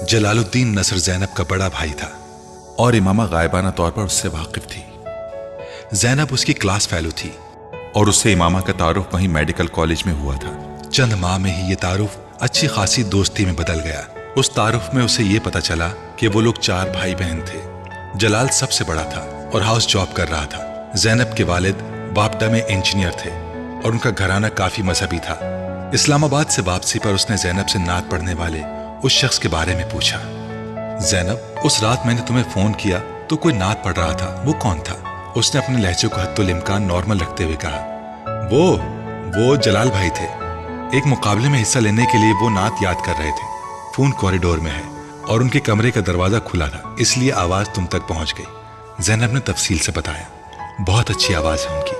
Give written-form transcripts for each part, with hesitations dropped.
जलालुद्दीन नसर ज़ैनब का बड़ा भाई था और इमामा गायबाना तौर पर उससे वाकिफ थी। ज़ैनब उसकी क्लास फेलो थी और उससे इमामा का तारुफ वहीं मेडिकल कॉलेज में हुआ था। चंद माह में ही ये तारुफ अच्छी खासी दोस्ती में बदल गया। उस तारुफ में उसे ये पता चला कि वो लोग 4 भाई बहन थे। जलाल सबसे बड़ा था और हाउस जॉब कर रहा था। ज़ैनब के वालिद बापडा में इंजीनियर थे और उनका घराना काफी मजहबी था। इस्लामाबाद से वापसी पर उसने ज़ैनब से नात पढ़ने वाले उस शख्स के बारे में पूछा। ज़ैनब, उस रात मैंने तुम्हें फोन किया तो कोई नात पढ़ रहा था, वो कौन था? उसने अपने लहजे को हद्दुल इम्कान नॉर्मल रखते हुए कहा, वो जलाल भाई थे। एक मुकाबले में हिस्सा लेने के लिए वो नात याद कर रहे थे। फोन कॉरिडोर में है और उनके कमरे का दरवाजा खुला था, इसलिए आवाज तुम तक पहुंच गई। ज़ैनब ने तफसील से बताया। बहुत अच्छी आवाज है उनकी।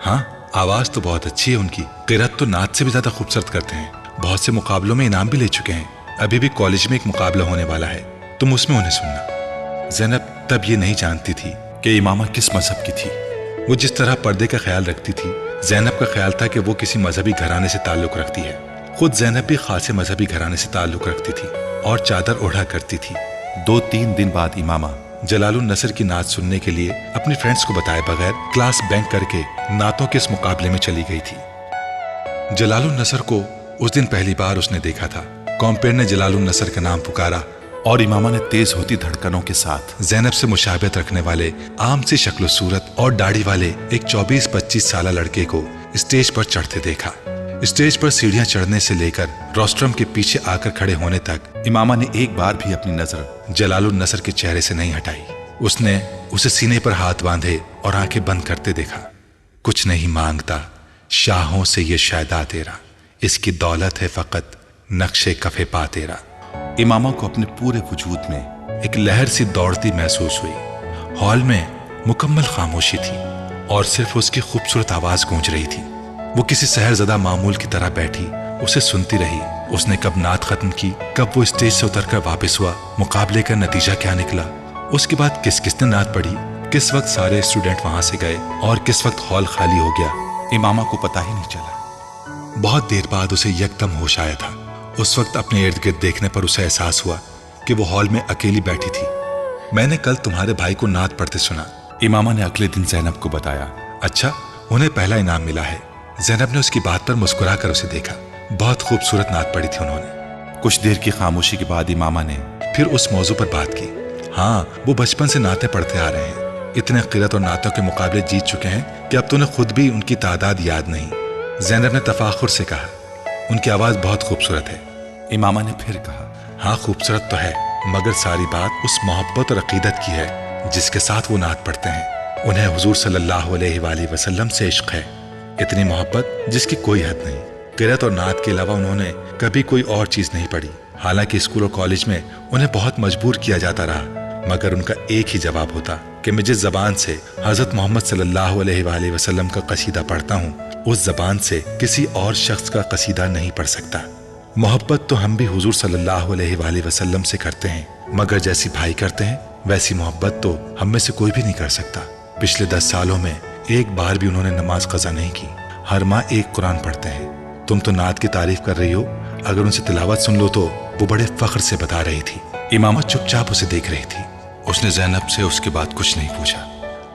हाँ, आवाज तो बहुत अच्छी है उनकी। क़िरात तो नात से भी ज्यादा खूबसूरत करते हैं। बहुत से मुकाबलों में इनाम भी ले चुके हैं। अभी भी कॉलेज में एक मुकाबला होने वाला है, तुम उसमें उन्हें सुनना। ज़ैनब तब ये नहीं जानती थी कि इमामा किस मजहब की थी। वो जिस तरह पर्दे का ख्याल रखती थी, ज़ैनब का ख्याल था कि वो किसी मजहबी घराने से ताल्लुक रखती है। खुद ज़ैनब भी खासे मजहबी घराने से ताल्लुक रखती थी और चादर ओढ़ा करती थी। 2-3 दिन बाद इमामा जलालुन नसर की नात सुनने के लिए अपने फ्रेंड्स को बताए बगैर क्लास बैंक करके नातों के इस मुकाबले में चली गई थी। जलालुन नसर को उस दिन पहली बार उसने देखा था। कॉम्पेयर ने जलालुन नसर का नाम पुकारा और इमामा ने तेज होती धड़कनों के साथ ज़ैनब से मुशाबहत रखने वाले आम सी शक्ल सूरत और दाढ़ी वाले एक 24-25 साल लड़के को स्टेज पर चढ़ते देखा। स्टेज पर सीढ़ियां चढ़ने से लेकर रोस्ट्रम के पीछे आकर खड़े होने तक इमामा ने एक बार भी अपनी नजर जलालुन नसर के चेहरे से नहीं हटाई। उसने उसे सीने पर हाथ बांधे और आंखें बंद करते देखा। कुछ नहीं मांगता शाहों से ये शायदा तेरा, इसकी दौलत है फकत नक्शे कफे पा तेरा। इमामा को अपने पूरे वजूद में एक लहर सी दौड़ती महसूस हुई। हॉल में मुकम्मल खामोशी थी और सिर्फ उसकी खूबसूरत आवाज गूंज रही थी। वो किसी सहरज़दा मामूल की तरह बैठी उसे सुनती रही। उसने कब नात खत्म की, कब वो स्टेज से उतरकर वापस हुआ, मुकाबले का नतीजा क्या निकला, उसके बाद किस किसने नात पढ़ी, किस वक्त सारे स्टूडेंट वहां से गए और किस वक्त हॉल खाली हो गया, इमामा को पता ही नहीं चला। बहुत देर बाद उसे यकदम होश आया था। उस वक्त अपने इर्द गिर्द देखने पर उसे एहसास हुआ कि वो हॉल में अकेली बैठी थी। मैंने कल तुम्हारे भाई को नात पढ़ते सुना, इमामा ने अगले दिन ज़ैनब को बताया। अच्छा, उन्हें पहला इनाम मिला है। ज़ैनब ने उसकी बात पर मुस्कुराकर उसे देखा। बहुत खूबसूरत नात पढ़ी थी उन्होंने। कुछ देर की खामोशी के बाद इमामा ने फिर उस मौजू पर बात की। हाँ, वो बचपन से नातें पढ़ते आ रहे हैं। इतने क़िरात और नातों के मुकाबले जीत चुके हैं कि अब तो उन्हें खुद भी उनकी तादाद याद नहीं। ज़ैनब ने तफाखुर से कहा, उनकी आवाज़ बहुत खूबसूरत है। इमामा ने फिर कहा, हाँ खूबसूरत तो है, मगर सारी बात उस मोहब्बत और अकीदत की है जिसके साथ वो नात पढ़ते हैं। उन्हें हुजूर सल्लल्लाहु अलैहि वसल्लम से इश्क है, इतनी मोहब्बत जिसकी कोई हद नहीं। क़िरात और नात के अलावा उन्होंने कभी कोई और चीज नहीं पढ़ी। हालांकि स्कूल और कॉलेज में उन्हें बहुत मजबूर किया जाता रहा, मगर उनका एक ही जवाब होता कि मैं जिस जबान से हजरत मोहम्मद सल्लल्लाहु अलैहि वसल्लम का कसीदा पढ़ता हूँ, उस जबान से किसी और शख्स का कसीदा नहीं पढ़ सकता। मोहब्बत तो हम भी हुजूर सल्लल्लाहु अलैहि वसल्लम से करते हैं, मगर जैसी भाई करते हैं वैसी मोहब्बत तो हम में से कोई भी नहीं कर सकता। पिछले 10 सालों में एक बार भी उन्होंने नमाज कज़ा नहीं की। हर माह एक कुरान पढ़ते हैं। तुम तो नात की तारीफ कर रही हो, अगर उनसे तिलावत सुन लो तो वो बड़े फख्र से बता रही थी। इमामा चुपचाप उसे देख रही थी। उसने ज़ैनब से उसके बाद कुछ नहीं पूछा।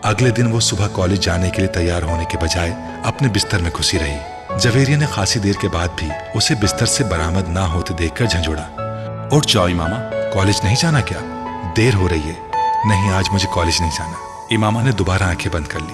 अगले दिन वो सुबह कॉलेज जाने के लिए तैयार होने के बजाय अपने बिस्तर में घुसी रही। जवेरिया ने खासी देर के बाद भी उसे बिस्तर से बरामद ना होते देखकर झंझोड़ा, उठ जाओ इमामा, कॉलेज नहीं जाना क्या? देर हो रही है। नहीं, आज मुझे कॉलेज नहीं जाना। इमामा ने दोबारा आंखें बंद कर ली।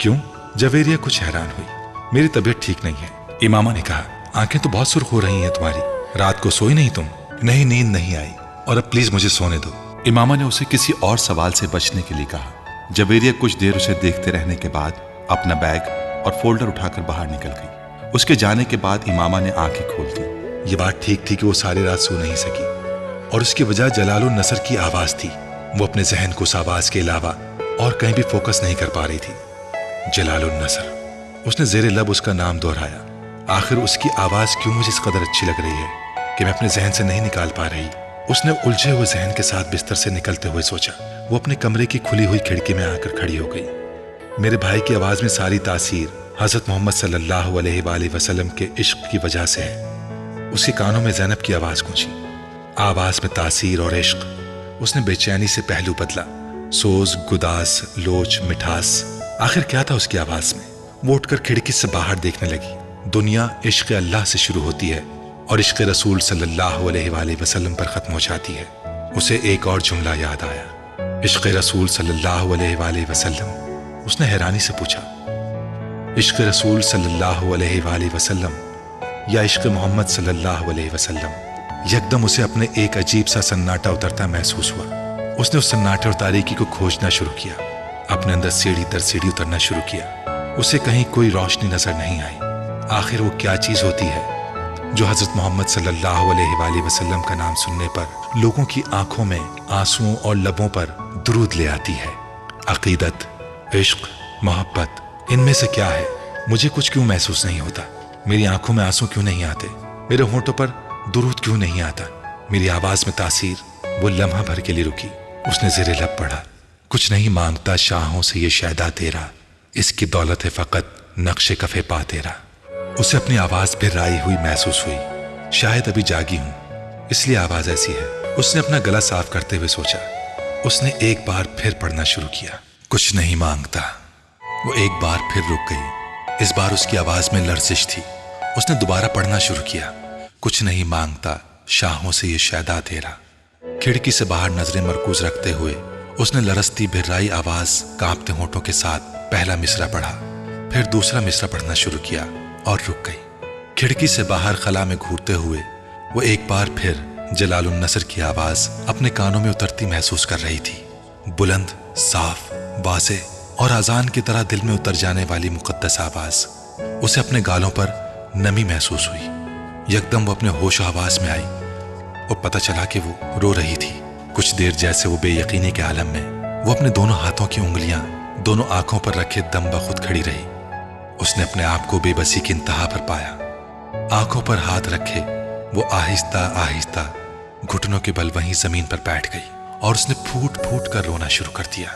क्यों? जवेरिया कुछ हैरान हुई। मेरी तबीयत ठीक नहीं है, इमामा ने कहा। आंखें तो बहुत सुर्ख हो रही हैं तुम्हारी, रात को सोई नहीं तुम? नहीं, नींद नहीं आई, और अब प्लीज मुझे सोने दो। इमामा ने उसे किसी और सवाल से बचने के लिए कहा। जवेरिया कुछ देर उसे देखते रहने के बाद अपना बैग और फोल्डर उठाकर बाहर निकल गई। उसके जाने के बाद इमामा ने आंखें खोल दी। ये बात ठीक थी कि वो सारी रात सो नहीं सकी, और उसकी वजह जलालुन नसर की आवाज थी। वो अपने जहन को उस आवाज के अलावा और कहीं भी फोकस नहीं कर पा रही थी। जलालुन नसर, उसने जेरे लब उसका नाम दोहराया। आखिर उसकी आवाज क्यों मुझे इस कदर अच्छी लग रही है कि मैं अपने जहन से नहीं निकाल पा रही। उसने उलझे हुए जहन के साथ बिस्तर से निकलते हुए सोचा। वो अपने कमरे की खुली हुई खिड़की में आकर खड़ी हो गई। मेरे भाई की आवाज में सारी तासीर हजरत मोहम्मद सल्लल्लाहु अलैहि वसल्लम के इश्क की वजह से है। उसके कानों में ज़ैनब की आवाज गूंजी। آواز میں تاثیر اور عشق۔ اس نے بے چینی سے پہلو بدلا، سوز، گداز، لوچ، مٹھاس، آخر کیا تھا اس کی آواز میں؟ وہ اٹھ کر کھڑکی سے باہر دیکھنے لگی۔ دنیا عشق اللہ سے شروع ہوتی ہے اور عشق رسول صلی اللہ علیہ وآلہ وسلم پر ختم ہو جاتی ہے۔ اسے ایک اور جملہ یاد آیا، عشق رسول صلی اللہ علیہ وآلہ وسلم۔ اس نے حیرانی سے پوچھا، عشق رسول صلی اللہ علیہ وآلہ وسلم یا عشق محمد صلی اللہ علیہ وسلم؟ یکدم اسے اپنے ایک عجیب سا سناٹا اترتا محسوس ہوا۔ اس نے اس سناٹے اور تاریکی کو کھوجنا شروع کیا، اپنے اندر سیڑھی در سیڑھی اترنا شروع کیا۔ اسے کہیں کوئی روشنی نظر نہیں آئی۔ آخر وہ کیا چیز ہوتی ہے جو حضرت محمد صلی اللہ علیہ وآلہ وسلم کا نام سننے پر لوگوں کی آنکھوں میں آنسوؤں اور لبوں پر درود لے آتی ہے؟ عقیدت، عشق، محبت، ان میں سے کیا ہے؟ مجھے کچھ کیوں محسوس نہیں ہوتا؟ میری آنکھوں میں آنسو کیوں نہیں آتے؟ میرے ہونٹوں پر درود کیوں نہیں آتا؟ میری آواز میں تاثیر وہ لمحہ بھر کے لیے رکی۔ اس نے زیر لب پڑھا، کچھ نہیں مانگتا شاہوں سے یہ شیدا تیرا، اس کی دولت ہے فقط نقش کفے پا تیرا۔ اسے اپنی آواز پھرائی ہوئی محسوس ہوئی۔ شاید ابھی جاگی ہوں اس لیے آواز ایسی ہے۔ اس نے اپنا گلا صاف کرتے ہوئے سوچا۔ اس نے ایک بار پھر پڑھنا شروع کیا، کچھ نہیں مانگتا۔ وہ ایک بار پھر رک گئی۔ اس بار اس کی آواز میں لرزش تھی۔ اس نے دوبارہ پڑھنا شروع کیا، کچھ نہیں مانگتا شاہوں سے یہ شیدا تیرا۔ کھڑکی سے باہر نظریں مرکوز رکھتے ہوئے اس نے لرزتی بھرائی آواز، کانپتے ہونٹوں کے ساتھ پہلا مصرع پڑھا، پھر دوسرا مصرع پڑھنا شروع کیا اور رک گئی۔ کھڑکی سے باہر خلا میں گھورتے ہوئے وہ ایک بار پھر جلال النصر کی آواز اپنے کانوں میں اترتی محسوس کر رہی تھی، بلند، صاف، واضح اور اذان کی طرح دل میں اتر جانے والی مقدس آواز۔ اسے اپنے گالوں پر نمی محسوس ہوئی۔ یکدم وہ اپنے ہوش و حواس میں آئی اور پتہ چلا کہ وہ رو رہی تھی۔ کچھ دیر جیسے وہ بے یقینی کے عالم میں وہ اپنے دونوں ہاتھوں کی انگلیاں دونوں آنکھوں پر رکھے دم بخود کھڑی رہی۔ اس نے اپنے آپ کو بے بسی کی انتہا پر پایا۔ آنکھوں پر ہاتھ رکھے وہ آہستہ آہستہ گھٹنوں کے بل وہیں زمین پر بیٹھ گئی اور اس نے پھوٹ پھوٹ کر رونا شروع کر دیا۔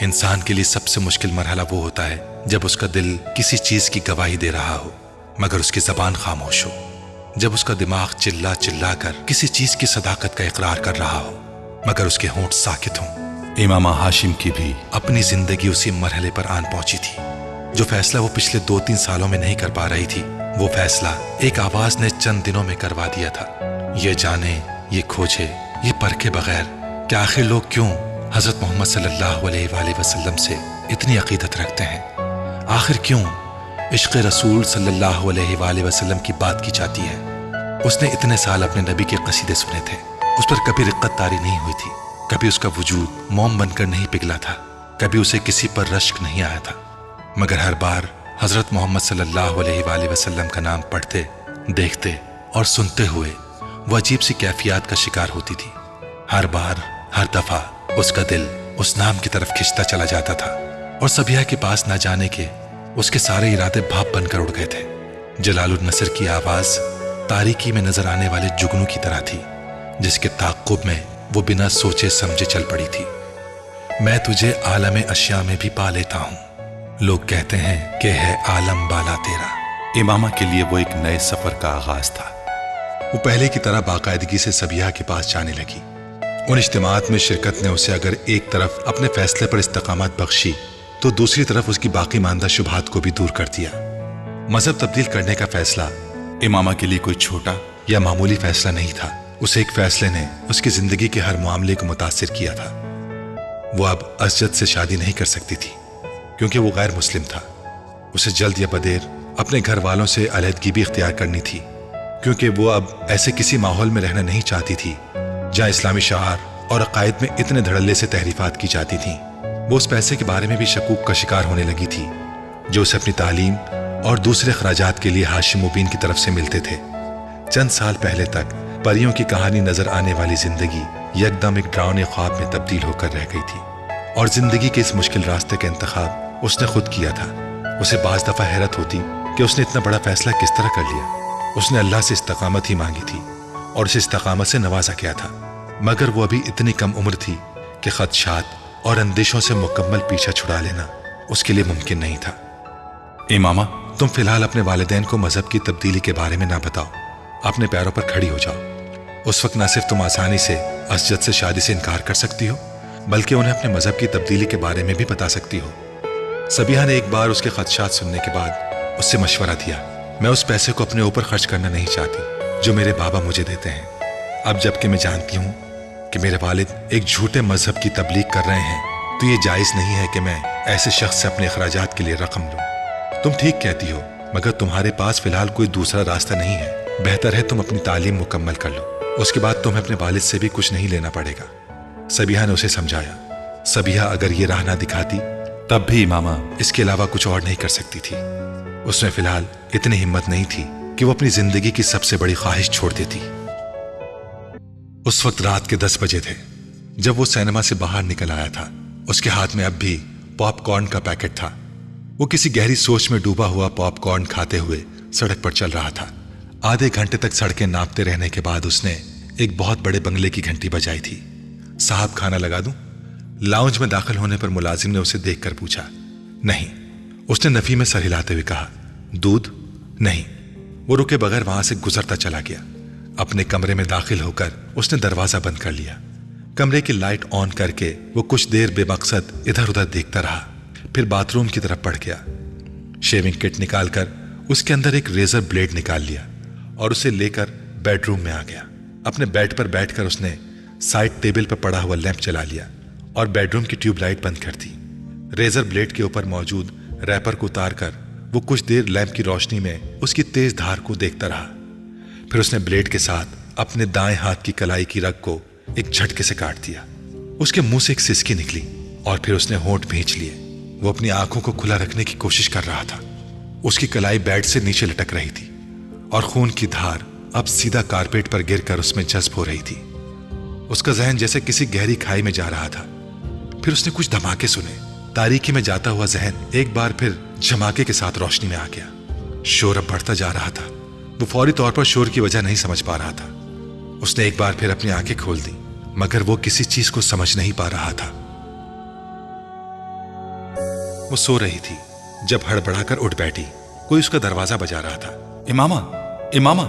انسان کے لیے سب سے مشکل مرحلہ وہ ہوتا ہے جب اس کا دل کسی چیز کی گواہی دے رہا ہو مگر اس کی زبان خاموش ہو، جب اس کا دماغ چلا چلا کر کسی چیز کی صداقت کا اقرار کر رہا ہو مگر اس کے ہونٹ ساکت ہوں۔ امامہ ہاشم کی بھی اپنی زندگی اسی مرحلے پر آن پہنچی تھی۔ جو فیصلہ وہ پچھلے 2-3 سالوں میں نہیں کر پا رہی تھی، وہ فیصلہ ایک آواز نے چند دنوں میں کروا دیا تھا۔ یہ جانے، یہ کھوجے، یہ پرکھے بغیر کہ آخر لوگ کیوں حضرت محمد صلی اللہ علیہ وآلہ وسلم سے اتنی عقیدت رکھتے ہیں؟ آخر کیوں عشق رسول صلی اللہ علیہ وآلہ وسلم کی بات کی جاتی ہے؟ اس نے اتنے سال اپنے نبی کے قصیدے سنے تھے، اس پر کبھی رقت طاری نہیں ہوئی تھی، کبھی اس کا وجود موم بن کر نہیں پگھلا تھا، کبھی اسے کسی پر رشک نہیں آیا تھا، مگر ہر بار حضرت محمد صلی اللہ علیہ وآلہ وسلم کا نام پڑھتے، دیکھتے اور سنتے ہوئے وہ عجیب سی کیفیات کا شکار ہوتی تھی۔ ہر بار، ہر دفعہ اس کا دل اس نام کی طرف کھنچتا چلا جاتا تھا اور سبیہ کے پاس نہ جانے کے اس کے سارے ارادے بھاپ بن کر اڑ گئے تھے۔ جلال النصر کی آواز تاریکی میں نظر آنے والے جگنو کی طرح تھی جس کے تعاقب میں وہ بنا سوچے سمجھے چل پڑی تھی۔ میں تجھے عالم اشیاء میں بھی پا لیتا ہوں، لوگ کہتے ہیں کہ ہے عالم بالا تیرا۔ امامہ کے لیے وہ ایک نئے سفر کا آغاز تھا۔ وہ پہلے کی طرح باقاعدگی سے سبیہ کے پاس جانے لگی۔ ان اجتماعات میں شرکت نے اسے اگر ایک طرف اپنے فیصلے پر استقامت بخشی تو دوسری طرف اس کی باقی ماندہ شبہات کو بھی دور کر دیا۔ مذہب تبدیل کرنے کا فیصلہ امامہ کے لیے کوئی چھوٹا یا معمولی فیصلہ نہیں تھا۔ اس ایک فیصلے نے اس کی زندگی کے ہر معاملے کو متاثر کیا تھا۔ وہ اب اسجد سے شادی نہیں کر سکتی تھی کیونکہ وہ غیر مسلم تھا۔ اسے جلد یا بدیر اپنے گھر والوں سے علیحدگی بھی اختیار کرنی تھی کیونکہ وہ اب ایسے کسی ماحول میں رہنا نہیں چاہتی تھی جہاں اسلامی شعار اور عقائد میں اتنے دھڑلے سے تحریفات کی جاتی تھیں۔ وہ اس پیسے کے بارے میں بھی شکوک کا شکار ہونے لگی تھی جو اسے اپنی تعلیم اور دوسرے اخراجات کے لیے ہاشم مبین کی طرف سے ملتے تھے۔ چند سال پہلے تک پریوں کی کہانی نظر آنے والی زندگی یکدم ایک ڈراؤنے خواب میں تبدیل ہو کر رہ گئی تھی، اور زندگی کے اس مشکل راستے کا انتخاب اس نے خود کیا تھا۔ اسے بعض دفعہ حیرت ہوتی کہ اس نے اتنا بڑا فیصلہ کس طرح کر لیا۔ اس نے اللہ سے استقامت ہی مانگی تھی اور اسے استقامت سے نوازا کیا تھا، مگر وہ ابھی اتنی کم عمر تھی کہ خدشات اور اندیشوں سے مکمل پیچھا چھڑا لینا اس کے لیے ممکن نہیں تھا۔ امامہ، تم فی الحال اپنے والدین کو مذہب کی تبدیلی کے بارے میں نہ بتاؤ، اپنے پیروں پر کھڑی ہو جاؤ۔ उस वक्त न सिर्फ तुम आसानी से असजद से शादी से इनकार कर सकती हो, बल्कि उन्हें अपने मजहब की तब्दीली के बारे में भी बता सकती हो। सबिहा ने एक बार उसके खदशात सुनने के बाद उससे मशवरा दिया, मैं उस पैसे को अपने ऊपर खर्च करना नहीं चाहती जो मेरे बाबा मुझे देते हैं। अब जबकि मैं जानती हूँ कि मेरे वालिद एक झूठे मजहब की तबलीग कर रहे हैं, तो ये जायज़ नहीं है कि मैं ऐसे शख्स से अपने अखराजात के लिए रकम लूँ। तुम ठीक कहती हो, मगर तुम्हारे पास फिलहाल कोई दूसरा रास्ता नहीं है। बेहतर है तुम अपनी तालीम मुकम्मल कर लो, उसके बाद तुम्हें अपने वालिद से भी कुछ नहीं लेना पड़ेगा। सबिहा ने उसे समझाया। सबिहा अगर ये राह ना दिखाती तब भी इमामा इसके अलावा कुछ और नहीं कर सकती थी। उसमें फिलहाल इतनी हिम्मत नहीं थी कि वो अपनी जिंदगी की सबसे बड़ी ख्वाहिश छोड़ देती। उस वक्त रात के 10 बजे थे जब वो सिनेमा से बाहर निकल आया था। उसके हाथ में अब भी पॉपकॉर्न का पैकेट था। वो किसी गहरी सोच में डूबा हुआ पॉपकॉर्न खाते हुए सड़क पर चल रहा था। आधे घंटे तक सड़कें नापते रहने के बाद उसने एक बहुत बड़े बंगले की घंटी बजाई थी। साहब, खाना लगा दूं? लाउंज में दाखिल होने पर मुलाजिम ने उसे देखकर पूछा। नहीं, उसने नफी में सर हिलाते हुए कहा। दूध? नहीं। वो रुके बगैर वहां से गुजरता चला गया। अपने कमरे में दाखिल होकर उसने दरवाजा बंद कर लिया। कमरे की लाइट ऑन करके वो कुछ देर बेमकसद इधर उधर देखता रहा, फिर बाथरूम की तरफ बढ़ गया। शेविंग किट निकालकर उसके अंदर एक रेजर ब्लेड निकाल लिया और उसे लेकर बेडरूम में आ गया। अपने बेड पर बैठकर उसने साइड टेबल पर पड़ा हुआ लैंप जला लिया और बेडरूम की ट्यूबलाइट बंद कर दी। रेजर ब्लेड के ऊपर मौजूद रैपर को उतारकर वो कुछ देर लैंप की रोशनी में उसकी तेज धार को देखता रहा। फिर उसने ब्लेड के साथ अपने दाएं हाथ की कलाई की रग को एक झटके से काट दिया। उसके मुंह से एक सिसकी निकली और फिर उसने होंठ भींच लिए। वो अपनी आंखों को खुला रखने की कोशिश कर रहा था। उसकी कलाई बेड से नीचे लटक रही थी और खून की धार अब सीधा कारपेट पर गिरकर उसमें जज्ब हो रही थी। उसका जहन जैसे किसी गहरी खाई में जा रहा था। फिर उसने कुछ धमाके सुने। तारीकी में जाता हुआ जहन एक बार फिर झमाके के साथ रोशनी में आ गया। शोर अब बढ़ता जा रहा था। वो फौरी तौर पर शोर की वजह नहीं समझ पा रहा था। उसने एक बार फिर अपनी आंखें खोल दी, मगर वो किसी चीज को समझ नहीं पा रहा था। वो सो रही थी जब हड़बड़ाकर उठ बैठी। कोई उसका दरवाजा बजा रहा था। इमामा, इमामा।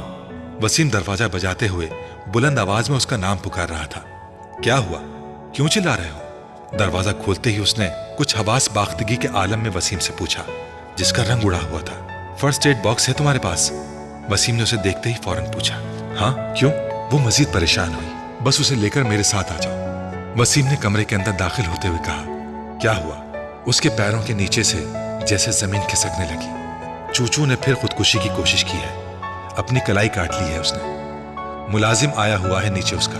वसीम दरवाजा बजाते हुए बुलंद आवाज में उसका नाम पुकार रहा था। क्या हुआ? क्यों चिल्ला रहे हो? दरवाजा खोलते ही उसने कुछ हवास बाख्तगी के आलम में वसीम से पूछा, जिसका रंग उड़ा हुआ था। फर्स्ट एड बॉक्स है तुम्हारे पास? वसीम ने उसे देखते ही फौरन पूछा। हाँ, क्यों? वो मजीद परेशान हुई। बस उसे लेकर मेरे साथ आ जाओ। वसीम ने कमरे के अंदर दाखिल होते हुए कहा। क्या हुआ? उसके पैरों के नीचे से जैसे जमीन खिसकने लगी। चूचू ने फिर खुदकुशी की कोशिश की है। अपनी कलाई काट ली है उसने। मुलाजिम आया हुआ है नीचे उसका।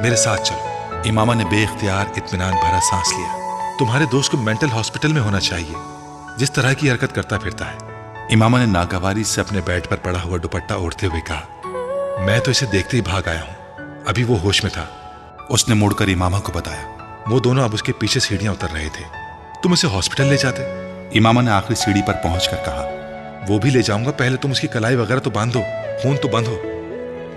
मेरे साथ चलो। इमामा ने बेइख्तियार इत्मीनान भरा सांस लिया। तुम्हारे दोस्त को मेंटल हॉस्पिटल में होना चाहिए, जिस तरह की हरकत करता फिरता है। इमामा ने नागवारी से अपने बेड पर पड़ा हुआ दुपट्टा ओढ़ते हुए कहा। मैं तो इसे देखते ही भाग आया हूं। अभी वो होश में था। उसने मुड़कर इमामा को बताया। वो दोनों अब उसके पीछे सीढ़ियां उतर रहे थे। तुम उसे हॉस्पिटल ले जाते। इमामा ने आखिरी सीढ़ी पर पहुंचकर कहा। वो भी ले जाऊंगा, पहले तुम उसकी कलाई वगैरह तो बांधो, खून तो बंद हो।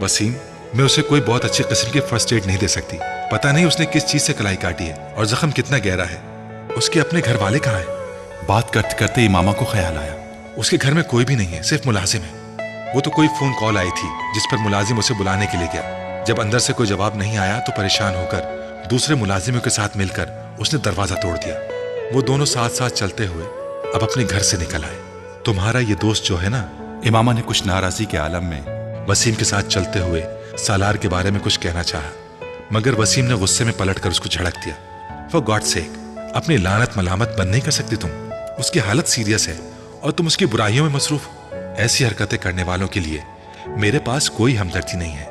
वसीम, मैं उसे कोई बहुत अच्छी किस्म की फर्स्ट एड नहीं दे सकती। पता नहीं उसने किस चीज से कलाई काटी है और जख्म कितना गहरा है। उसके अपने घर वाले कहाँ हैं? बात करते करते इमामा को ख्याल आया, उसके घर में कोई भी नहीं है, सिर्फ मुलाजिम है। वो तो कोई फोन कॉल आई थी जिस पर मुलाजिम उसे बुलाने के लिए गया। जब अंदर से कोई जवाब नहीं आया तो परेशान होकर दूसरे मुलाजिमों के साथ मिलकर उसने दरवाजा तोड़ दिया। वो दोनों साथ साथ चलते हुए अब अपने घर से निकल आए। तुम्हारा ये दोस्त जो है ना, इमामा ने कुछ नाराजगी के आलम में वसीम के साथ चलते हुए सालार के बारे में कुछ कहना चाहा, मगर वसीम ने गुस्से में पलटकर उसको झड़क दिया। फॉर गॉड सेक, अपनी लानत मलामत बंद नहीं कर सकती तुम? उसकी हालत सीरियस है और तुम उसकी बुराइयों में मसरूफ हो। ऐसी हरकतें करने वालों के लिए मेरे पास कोई हमदर्दी नहीं है।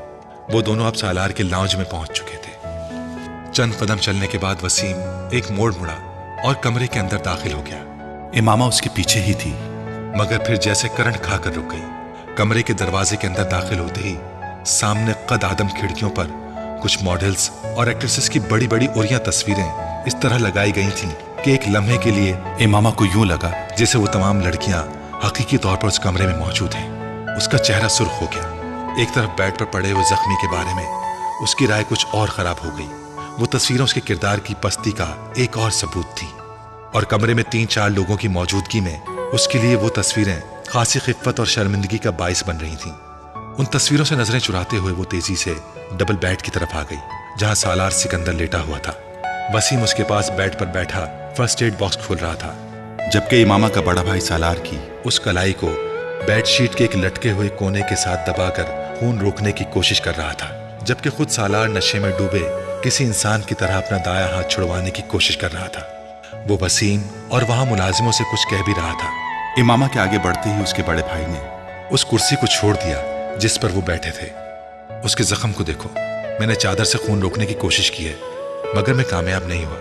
वो दोनों अब सालार के लाउंज में पहुंच चुके थे। चंद कदम चलने के बाद वसीम एक मोड़ मुड़ा और कमरे के अंदर दाखिल हो गया। इमामा उसके पीछे ही थी, मगर फिर जैसे करंट खाकर रुक गई। कमरे के दरवाजे के अंदर दाखिल होते ही सामने कद आदम खिड़कियों पर कुछ मॉडल्स और एक्ट्रेसेस की बड़ी बड़ी उरिया तस्वीरें इस तरह लगाई गई थीं कि एक लम्हे के लिए इमामा को यूं लगा जैसे वो तमाम लड़कियां हकीकी तौर पर उस कमरे में मौजूद हैं। उसका चेहरा सुर्ख हो गया। एक तरफ बेड पर पड़े हुए जख्मी के बारे में उसकी राय कुछ और खराब हो गई। वो तस्वीरें उसके किरदार की पस्ती का एक और सबूत थी और कमरे में 3-4 लोगों की मौजूदगी में उसके लिए वो तस्वीरें खासी खिफ़्फ़त और शर्मिंदगी का बाइस बन रही थीं। उन तस्वीरों से नजरें चुराते हुए वो तेजी से डबल बेड की तरफ आ गई, जहां सालार सिकंदर लेटा हुआ था। वसीम उसके पास बेड पर बैठा फर्स्ट एड बॉक्स खोल रहा था, जबकि इमामा का बड़ा भाई सालार की उस कलाई को बेडशीट के एक लटके हुए कोने के साथ दबाकर खून रोकने की कोशिश कर रहा था, जबकि खुद सालार नशे में डूबे किसी इंसान की तरह अपना दायां हाथ छुड़वाने की कोशिश कर रहा था। वो वसीम और वहां मुलाजिमों से कुछ कह भी रहा था। इमामा के आगे बढ़ते ही उसके बड़े भाई ने उस कुर्सी को छोड़ दिया जिस पर वो बैठे थे। उसके जख्म को देखो, मैंने चादर से खून रोकने की कोशिश की है, मगर मैं कामयाब नहीं हुआ।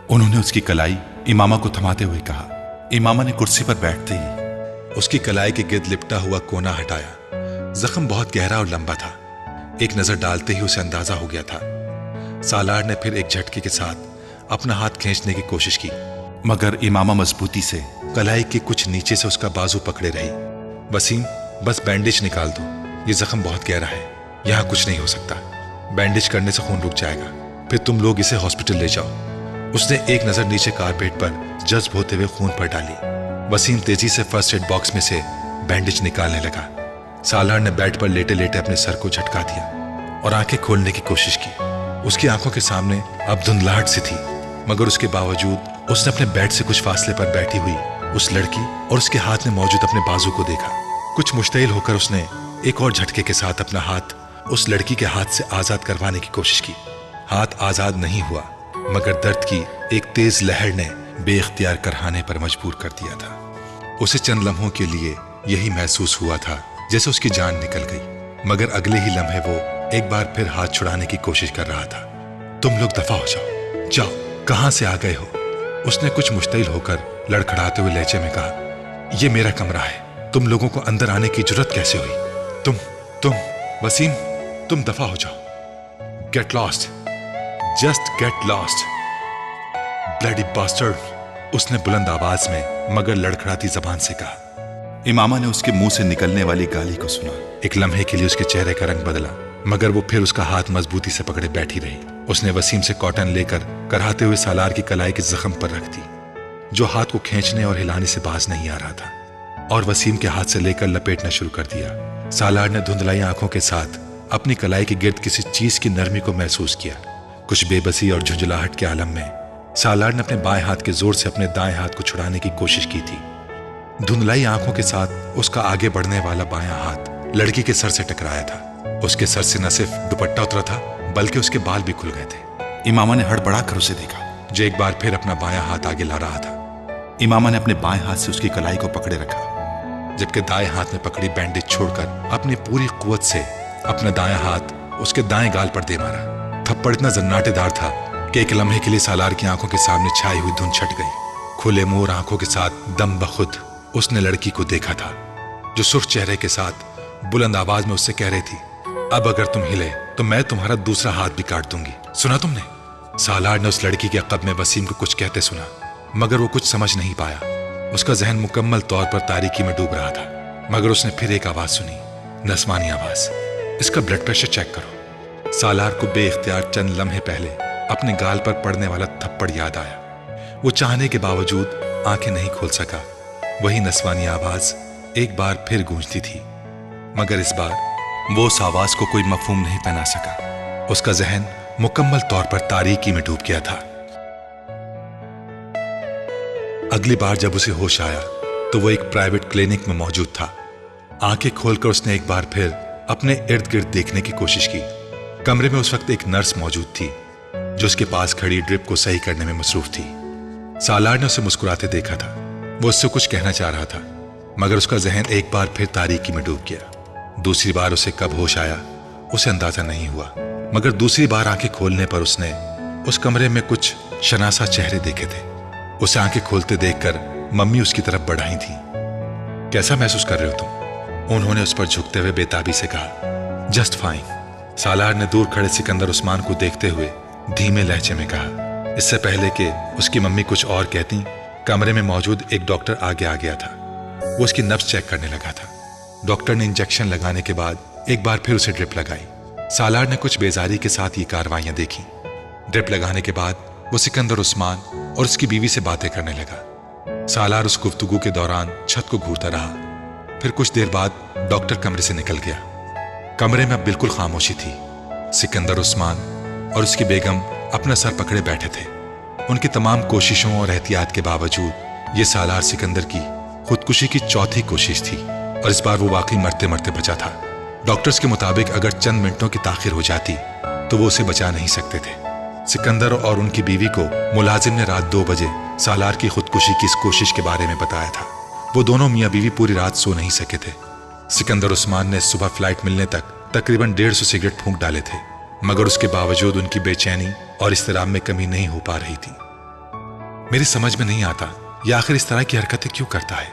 उन्होंने उसकी कलाई इमामा को थमाते हुए कहा। इमामा ने कुर्सी पर बैठते ही उसकी कलाई के गिर्द लिपटा हुआ कोना हटाया। जख्म बहुत गहरा और लंबा था। एक नजर डालते ही उसे अंदाजा हो गया था। सालार ने फिर एक झटके के साथ अपना हाथ खींचने की कोशिश की, मगर इमामा मजबूती से कलाई के कुछ नीचे से उसका बाजू पकड़े रही। वसीम, बस बैंडेज निकाल दो, ये जख्म बहुत गहरा है, यहाँ कुछ नहीं हो सकता। बैंडेज करने से खून रुक जाएगा, फिर तुम लोग इसे हॉस्पिटल ले जाओ। उसने एक नजर नीचे कारपेट पर जज्ब होते हुए खून पर डाली। वसीम तेजी से फर्स्ट एड बॉक्स में से बैंडेज निकालने लगा। सालार ने बेड पर लेटे लेटे अपने सर को झटका दिया और आंखें खोलने की कोशिश की। उसकी आंखों के सामने अब धुंधलाहट सी थी, मगर उसके बावजूद उसने अपने बेड से कुछ फासले पर बैठी हुई उस लड़की और उसके हाथ में मौजूद अपने बाजू को देखा। कुछ मुश्तिल होकर उसने एक और झटके के साथ अपना हाथ उस लड़की के हाथ से आजाद करवाने की कोशिश की। हाथ आजाद नहीं हुआ, मगर दर्द की एक तेज लहर ने बेइख्तियार करहाने पर मजबूर कर दिया था। उसे चंद लम्हों के लिए यही महसूस हुआ था जैसे उसकी जान निकल गई, मगर अगले ही लम्हे वो एक बार फिर हाथ छुड़ाने की कोशिश कर रहा था। तुम लोग दफा हो जाओ, जाओ, कहां से आ गए हो? उसने कुछ मुश्तिल होकर लड़खड़ाते हुए लहजे में कहा। यह मेरा कमरा है, तुम लोगों को अंदर आने की जुर्रत कैसे हुई? तुम वसीम, तुम दफा हो जाओ। Get lost, just get lost, bloody bastard, उसने बुलंद आवाज में मगर लड़खड़ाती जबान से कहा। इमामा ने उसके मुंह से निकलने वाली गाली को सुना। एक लम्हे के लिए उसके चेहरे का रंग बदला, मगर वो फिर उसका हाथ मजबूती से पकड़े बैठी रही। उसने वसीम से कॉटन लेकर कराहते हुए सालार की कलाई के जख्म पर रख दी, जो हाथ को खींचने और हिलाने से बाज नहीं आ रहा था, और वसीम के हाथ से लेकर लपेटना शुरू कर दिया। सालार ने धुंधलाई आंखों के साथ अपनी कलाई के गिर्द किसी चीज की नरमी को महसूस किया। कुछ बेबसी और झुंझलाहट के आलम में सालार ने अपने बाएं हाथ के जोर से अपने दाएं हाथ को छुड़ाने की कोशिश की थी। धुंधलाई आंखों के साथ उसका आगे बढ़ने वाला बायां हाथ लड़की के सर से टकराया था। उसके सर से न सिर्फ दुपट्टा उतरा था, बल्कि उसके बाल भी खुल गए थे। इमामा ने हड़बड़ा कर उसे देखा, जो एक बार फिर अपना बायां हाथ आगे ला रहा था। इमामा ने अपने बाएं हाथ से उसकी कलाई को पकड़े रखा, जबकि दाएं हाथ में पकड़ी बैंडेज छोड़कर अपनी पूरी कुव्वत से अपना दायां हाथ उसके दाएं गाल पर दे मारा। थप्पड़ इतना जन्नाटेदार था कि एक लम्हे के लिए सालार की आंखों के सामने छाई हुई धुंध छट गई। खुले मोर आंखों के साथ दम बखुद उसने लड़की को देखा था, जो सुर्ख चेहरे के साथ बुलंद आवाज में उससे कह रही थी, अब अगर तुम हिले तो मैं तुम्हारा दूसरा हाथ भी काट दूंगी। सुना तुमने? सालार ने उस लड़की के अक़ब में वसीम को कुछ कहते सुना, मगर वो कुछ समझ नहीं पाया। उसका जहन मुकम्मल तौर पर तारीकी में डूब रहा था। मगर उसने फिर एक आवाज सुनी, नस्वानी आवाज, इसका ब्लड प्रेशर चेक करो। सालार को बेइख्तियार चंद लम्हे पहले अपने गाल पर पड़ने वाला थप्पड़ याद आया। वो चाहने के बावजूद आंखें नहीं खोल सका। वही नस्वानी आवाज एक बार फिर गूंजती थी, मगर इस बार वो उस आवाज को कोई मफहूम नहीं पहना सका। उसका जहन मुकम्मल तौर पर तारीकी में डूब गया था। अगली बार जब उसे होश आया तो वो एक प्राइवेट क्लिनिक में मौजूद था। आंखें खोलकर उसने एक बार फिर अपने इर्द गिर्द देखने की कोशिश की। कमरे में उस वक्त एक नर्स मौजूद थी, जो उसके पास खड़ी ड्रिप को सही करने में मसरूफ थी। सालार ने उसे मुस्कुराते देखा था। वो उससे कुछ कहना चाह रहा था, मगर उसका जहन एक बार फिर तारीकी में डूब गया। दूसरी बार उसे कब होश आया उसे अंदाजा नहीं हुआ, मगर दूसरी बार आंखें खोलने पर उसने उस कमरे में कुछ शनासा चेहरे देखे थे। उसे आंखें खोलते देखकर मम्मी उसकी तरफ बढ़ाई थी। कैसा महसूस कर रहे हो तुम? उन्होंने उस पर झुकते हुए बेताबी से कहा। जस्ट फाइन, सालार ने दूर खड़े सिकंदर उस्मान को देखते हुए धीमे लहजे में कहा। इससे पहले कि उसकी मम्मी कुछ और कहती, कमरे में मौजूद एक डॉक्टर आगे आ गया था। वो उसकी नब्ज चेक करने लगा था। डॉक्टर ने इंजेक्शन लगाने के बाद एक बार फिर उसे ड्रिप लगाई। सालार ने कुछ बेजारी के साथ ये कार्रवाइयां देखी। ड्रिप लगाने के बाद वो सिकंदर उस्मान और उसकी बीवी से बातें करने लगा। सालार उस गुफ्तगू के दौरान छत को घूरता रहा। फिर कुछ देर बाद डॉक्टर कमरे से निकल गया। कमरे में अब बिल्कुल खामोशी थी। सिकंदर उस्मान और उसकी बेगम अपना सर पकड़े बैठे थे। उनकी तमाम कोशिशों और एहतियात के बावजूद ये सालार सिकंदर की खुदकुशी की चौथी कोशिश थी और इस बार वो वाकई मरते मरते बचा था। डॉक्टर्स के मुताबिक अगर चंद मिनटों की ताखिर हो जाती तो वो उसे बचा नहीं सकते थे। सिकंदर और उनकी बीवी को मुलाजिम ने रात 2 बजे सालार की खुदकुशी की इस कोशिश के बारे में बताया था। वो दोनों मियाँ बीवी पूरी रात सो नहीं सके थे। सिकंदर उस्मान ने सुबह फ्लाइट मिलने तक तकरीबन 150 सिगरेट फूंक डाले थे, मगर उसके बावजूद उनकी बेचैनी और इस्तराब में कमी नहीं हो पा रही थी। मेरी समझ में नहीं आता ये आखिर इस तरह की हरकतें क्यों करता है।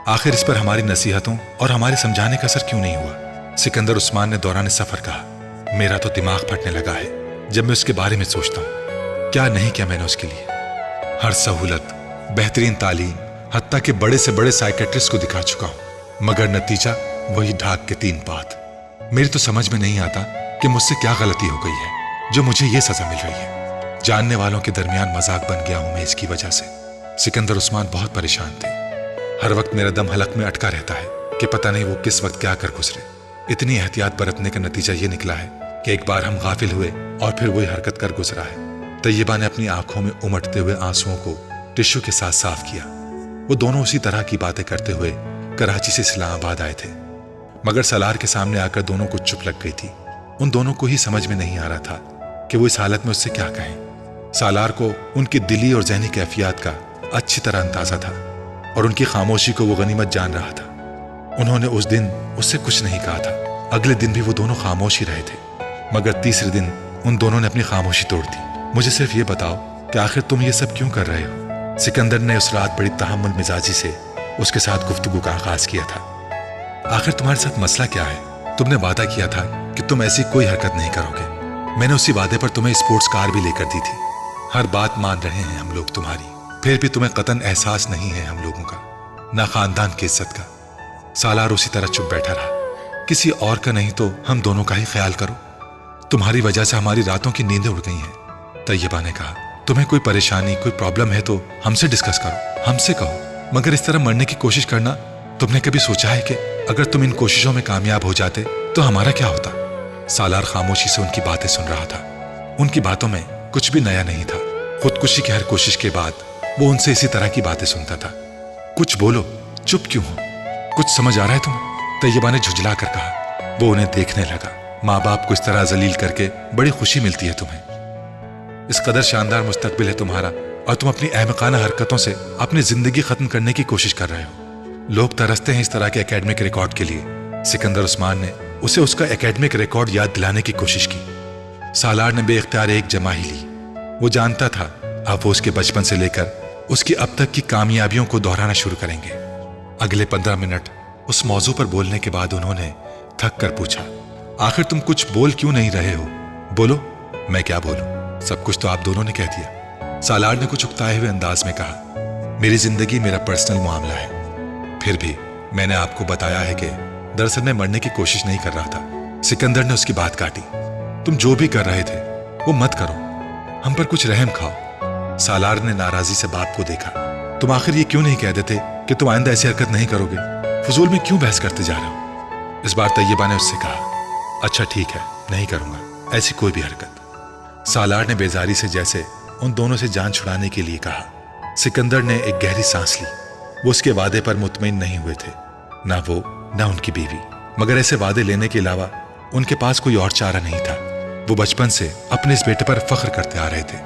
आखिर इस पर हमारी नसीहतों और हमारे समझाने का असर क्यों नहीं हुआ। सिकंदर उस्मान ने दौरान सफर कहा। मेरा तो दिमाग फटने लगा है जब मैं उसके बारे में सोचता हूँ। क्या नहीं किया मैंने उसके लिए। हर सहूलत, बेहतरीन तालीम, हत्ता के बड़े से बड़े साइकेट्रिस्ट को दिखा चुका हूँ, मगर नतीजा वही ढाक के 3 पात। मेरी तो समझ में नहीं आता कि मुझसे क्या गलती हो गई है जो मुझे ये सजा मिल रही है। जानने वालों के दरमियान मजाक बन गया हूं मैं इसकी वजह से। सिकंदर उस्मान बहुत परेशान थे। हर वक्त मेरा दम हलक में अटका रहता है कि पता नहीं वो किस वक्त क्या कर गुजरे। इतनी एहतियात बरतने का नतीजा ये निकला है कि एक बार हम गाफिल हुए और फिर वही हरकत कर गुजरा है। तैयबा ने अपनी आंखों में उमटते हुए आंसुओं को टिश्यू के साथ साफ किया। वो दोनों उसी तरह की बातें करते हुए कराची से इस्लामाबाद आए थे, मगर सालार के सामने आकर दोनों को चुप लग गई थी। उन दोनों को ही समझ में नहीं आ रहा था कि वो इस हालत में उससे क्या कहें। सालार को उनकी दिली और ज़हनी कैफियत का अच्छी तरह अंदाजा था और उनकी खामोशी को वो गनीमत जान रहा था। उन्होंने उस दिन उससे कुछ नहीं कहा था। अगले दिन भी वो दोनों खामोश ही रहे थे, मगर तीसरे दिन उन दोनों ने अपनी खामोशी तोड़ दी। मुझे सिर्फ ये बताओ कि आखिर तुम ये सब क्यों कर रहे हो। सिकंदर ने उस रात बड़ी तहम्मुल मिजाजी से उसके साथ गुफ्तगू का आगाज किया था। आखिर तुम्हारे साथ मसला क्या है। तुमने वादा किया था कि तुम ऐसी कोई हरकत नहीं करोगे। मैंने उसी वादे पर तुम्हें स्पोर्ट्स कार भी लेकर दी थी। हर बात मान रहे हैं हम लोग तुम्हारी, फिर भी तुम्हें कतन एहसास नहीं है हम लोगों का, ना खानदान की इज्जत का। सालार उसी तरह चुप बैठा रहा। किसी और का नहीं तो हम दोनों का ही ख्याल करो। तुम्हारी वजह से हमारी रातों की नींदें उड़ गई हैं। तैयबा ने कहा, तुम्हें कोई परेशानी, कोई प्रॉब्लम है तो हमसे डिस्कस करो, हमसे कहो, मगर इस तरह मरने की कोशिश करना। तुमने कभी सोचा है कि अगर तुम इन कोशिशों में कामयाब हो जाते तो हमारा क्या होता। सालार खामोशी से उनकी बातें सुन रहा था। उनकी बातों में कुछ भी नया नहीं था। खुदकुशी की हर कोशिश के बाद वो उनसे इसी तरह की बातें सुनता था। कुछ बोलो, चुप क्यों हो, कुछ समझ आ रहा है तुम्हें। तैयबा ने झुंझला कर कहा। वो उन्हें देखने लगा। माँ बाप को इस तरह जलील करके बड़ी खुशी मिलती है तुम्हें। इस कदर शानदार मुस्तकबिल है तुम्हारा और तुम अपनी अहमकाना हरकतों से अपनी जिंदगी खत्म करने की कोशिश कर रहे हो। लोग तरसते हैं इस तरह के एकेडमिक रिकॉर्ड के लिए। सिकंदर उस्मान ने उसे उसका एकेडमिक रिकॉर्ड याद दिलाने की कोशिश की। सालार ने बेइख्तियार एक जमा ही ली। वो जानता था अब वो उसके बचपन से लेकर उसकी अब तक की कामयाबियों को दोहराना शुरू करेंगे। अगले 15 मिनट उस मौजू पर बोलने के बाद उन्होंने थक कर पूछा, आखिर तुम कुछ बोल क्यों नहीं रहे हो। बोलो। मैं क्या बोलूं, सब कुछ तो आप दोनों ने कह दिया। सालार ने कुछ उकताए हुए अंदाज में कहा, मेरी जिंदगी मेरा पर्सनल मामला है। फिर भी मैंने आपको बताया है कि दरअसल मैं मरने की कोशिश नहीं कर रहा था। सिकंदर ने उसकी बात काटी। तुम जो भी कर रहे थे वो मत करो, हम पर कुछ रहम खाओ। सालार ने नाराजी से बाप को देखा। तुम आखिर ये क्यों नहीं कह देते कि तुम आइंदा ऐसी हरकत नहीं करोगे। फजूल में क्यों बहस करते जा रहे हो। इस बार तैयबा ने उससे कहा, अच्छा ठीक है, नहीं करूंगा ऐसी कोई भी हरकत। सालार ने बेजारी से जैसे उन दोनों से जान छुड़ाने के लिए कहा। सिकंदर ने एक गहरी सांस ली। वो उसके वादे पर मुतमईन नहीं हुए थे, ना वो ना उनकी बीवी, मगर ऐसे वादे लेने के अलावा उनके पास कोई और चारा नहीं था। वो बचपन से अपने इस बेटे पर फख्र करते आ रहे थे,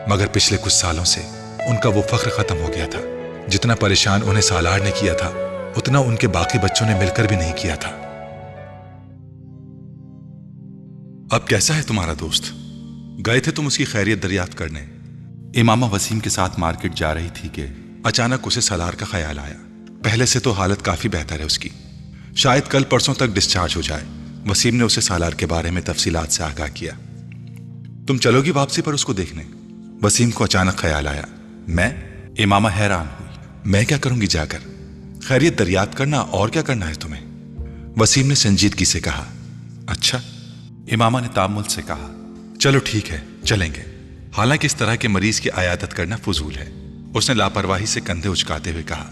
मगर पिछले कुछ सालों से उनका वो फख्र खत्म हो गया था। जितना परेशान उन्हें सालार ने किया था उतना उनके बाकी बच्चों ने मिलकर भी नहीं किया था। अब कैसा है तुम्हारा दोस्त। गए थे तुम उसकी खैरियत दरियाफ्त करने। इमामा वसीम के साथ मार्केट जा रही थी कि अचानक उसे सालार का ख्याल आया। पहले से तो हालत काफी बेहतर है उसकी, शायद कल परसों तक डिस्चार्ज हो जाए। वसीम ने उसे सालार के बारे में तफसीलात से आगाह किया। तुम चलोगी वापसी पर उसको देखने। वसीम को अचानक ख्याल आया। मैं? इमामा हैरान हुई। मैं क्या करूंगी जाकर, खैरियत दरियाफ्त करना, और क्या करना है तुम्हें। वसीम ने संजीदगी से कहा। अच्छा। इमामा ने तामुल से कहा, चलो ठीक है चलेंगे। हालांकि इस तरह के मरीज की अयादत करना फजूल है। उसने लापरवाही से कंधे उचकाते हुए कहा,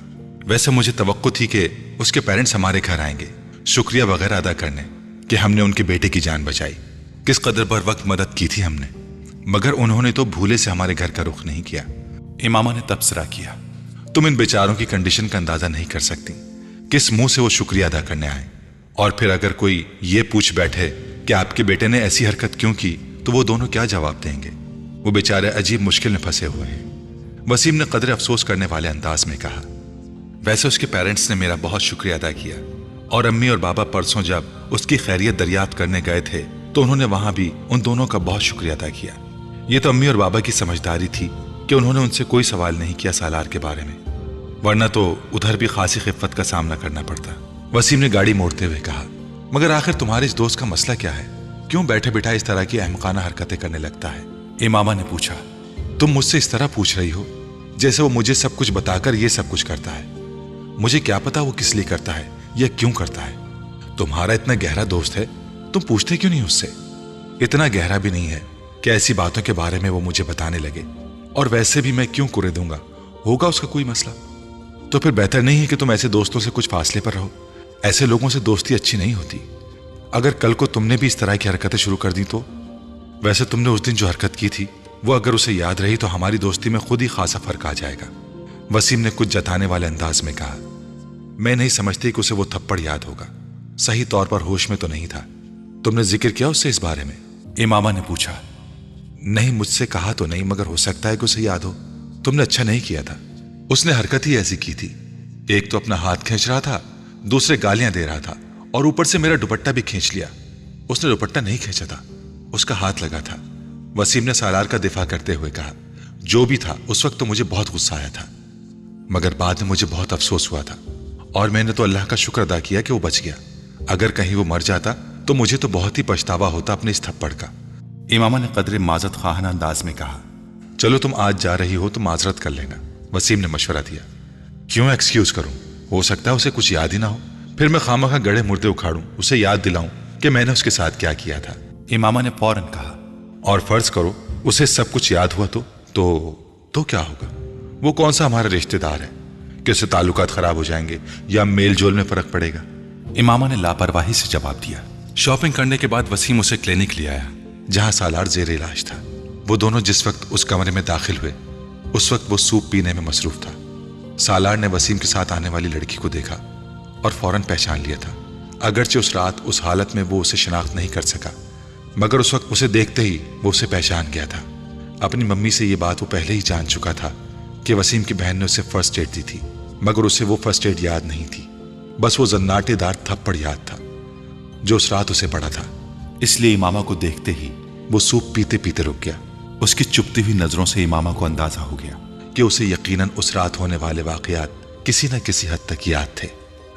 वैसे मुझे तवक्को थी कि उसके पेरेंट्स हमारे घर आएंगे शुक्रिया वगैरह अदा करने, کہ ہم نے ان کے بیٹے کی جان بچائی، کس قدر بر وقت مدد کی تھی ہم نے، مگر انہوں نے تو بھولے سے ہمارے گھر کا رخ نہیں کیا۔ امامہ نے تبصرہ کیا، تم ان بیچاروں کی کنڈیشن کا اندازہ نہیں کر سکتی، کس منہ سے وہ شکریہ ادا کرنے آئے، اور پھر اگر کوئی یہ پوچھ بیٹھے کہ آپ کے بیٹے نے ایسی حرکت کیوں کی تو وہ دونوں کیا جواب دیں گے؟ وہ بیچارے عجیب مشکل میں پھنسے ہوئے ہیں۔ وسیم نے قدر افسوس کرنے والے انداز میں کہا، ویسے اس کے پیرنٹس نے میرا بہت شکریہ ادا کیا، اور امی اور بابا پرسوں جب اس کی خیریت دریافت کرنے گئے تھے تو انہوں نے وہاں بھی ان دونوں کا بہت شکریہ ادا کیا۔ یہ تو امی اور بابا کی سمجھداری تھی کہ انہوں نے ان سے کوئی سوال نہیں کیا سالار کے بارے میں، ورنہ تو ادھر بھی خاصی خفت کا سامنا کرنا پڑتا۔ وسیم نے گاڑی موڑتے ہوئے کہا، مگر آخر تمہارے اس دوست کا مسئلہ کیا ہے؟ کیوں بیٹھے بٹھائے اس طرح کی احمقانہ حرکتیں کرنے لگتا ہے؟ امامہ نے پوچھا، تم مجھ سے اس طرح پوچھ رہی ہو جیسے وہ مجھے سب کچھ بتا کر یہ سب کچھ کرتا ہے۔ مجھے کیا پتا وہ کس لیے کرتا ہے یا کیوں کرتا ہے؟ تمہارا اتنا گہرا دوست ہے، تم پوچھتے کیوں نہیں اس سے؟ اتنا گہرا بھی نہیں ہے کہ ایسی باتوں کے بارے میں وہ مجھے بتانے لگے، اور ویسے بھی میں کیوں کرے دوں گا؟ ہوگا اس کا کوئی مسئلہ؟ تو پھر بہتر نہیں ہے کہ تم ایسے دوستوں سے کچھ فاصلے پر رہو، ایسے لوگوں سے دوستی اچھی نہیں ہوتی۔ اگر کل کو تم نے بھی اس طرح کی حرکتیں شروع کر دی تو؟ ویسے تم نے اس دن جو حرکت کی تھی وہ اگر اسے یاد رہی تو ہماری دوستی میں خود ہی خاصا فرق آ جائے گا۔ وسیم نے کچھ جتانے والے انداز میں کہا، میں نہیں سمجھتی کہ اسے وہ تھپڑ یاد ہوگا، صحیح طور پر ہوش میں تو نہیں تھا۔ تم نے ذکر کیا اس سے اس بارے میں؟ امامہ نے پوچھا۔ نہیں، مجھ سے کہا تو نہیں، مگر ہو سکتا ہے کہ اسے یاد ہو۔ تم نے اچھا نہیں کیا تھا، اس نے حرکت ہی ایسی کی تھی، ایک تو اپنا ہاتھ کھینچ رہا تھا، دوسرے گالیاں دے رہا تھا، اور اوپر سے میرا دوپٹہ بھی کھینچ لیا۔ اس نے دوپٹہ نہیں کھینچا تھا، اس کا ہاتھ لگا تھا۔ وسیم نے سالار کا دفاع کرتے ہوئے کہا، جو بھی تھا اس وقت تو مجھے بہت غصہ آیا تھا، مگر بعد میں مجھے بہت افسوس ہوا تھا، اور میں نے تو اللہ کا شکر ادا کیا کہ وہ بچ گیا۔ اگر کہیں وہ مر جاتا تو مجھے تو بہت ہی پچھتاوا ہوتا اپنے اس تھپڑ کا۔ امامہ نے قدر معذرت خواہانہ انداز میں کہا، چلو تم آج جا رہی ہو تو معذرت کر لینا۔ وسیم نے مشورہ دیا۔ کیوں ایکسکیوز کروں؟ ہو سکتا ہے اسے کچھ یاد ہی نہ ہو، پھر میں خواہ گڑھے مردے اکھاڑوں، اسے یاد دلاؤں کہ میں نے اس کے ساتھ کیا کیا تھا۔ امامہ نے فوراً کہا، اور فرض کرو اسے سب کچھ یاد ہوا تو کیا ہوگا؟ وہ کون سا ہمارا رشتہ دار ہے کہ اس سے تعلقات خراب ہو جائیں گے یا میل جول میں فرق پڑے گا؟ امامہ نے لاپرواہی سے جواب دیا۔ شاپنگ کرنے کے بعد وسیم اسے کلینک لے آیا جہاں سالار زیر علاج تھا۔ وہ دونوں جس وقت اس کمرے میں داخل ہوئے اس وقت وہ سوپ پینے میں مصروف تھا۔ سالار نے وسیم کے ساتھ آنے والی لڑکی کو دیکھا اور فوراً پہچان لیا تھا، اگرچہ اس رات اس حالت میں وہ اسے شناخت نہیں کر سکا، مگر اس وقت اسے دیکھتے ہی وہ اسے پہچان گیا تھا۔ اپنی ممی سے یہ بات وہ پہلے ہی جان چکا تھا کہ وسیم کی بہن نے اسے فرسٹ ایڈ دی تھی، مگر اسے وہ فرسٹ ایڈ یاد نہیں تھی، بس وہ زناٹے دار تھپڑ یاد تھا جو اس رات اسے پڑا تھا۔ اس لیے امامہ کو دیکھتے ہی وہ سوپ پیتے پیتے رک گیا۔ اس کی چپتی ہوئی نظروں سے امامہ کو اندازہ ہو گیا کہ اسے یقیناً اس رات ہونے والے واقعات کسی نہ کسی حد تک یاد تھے۔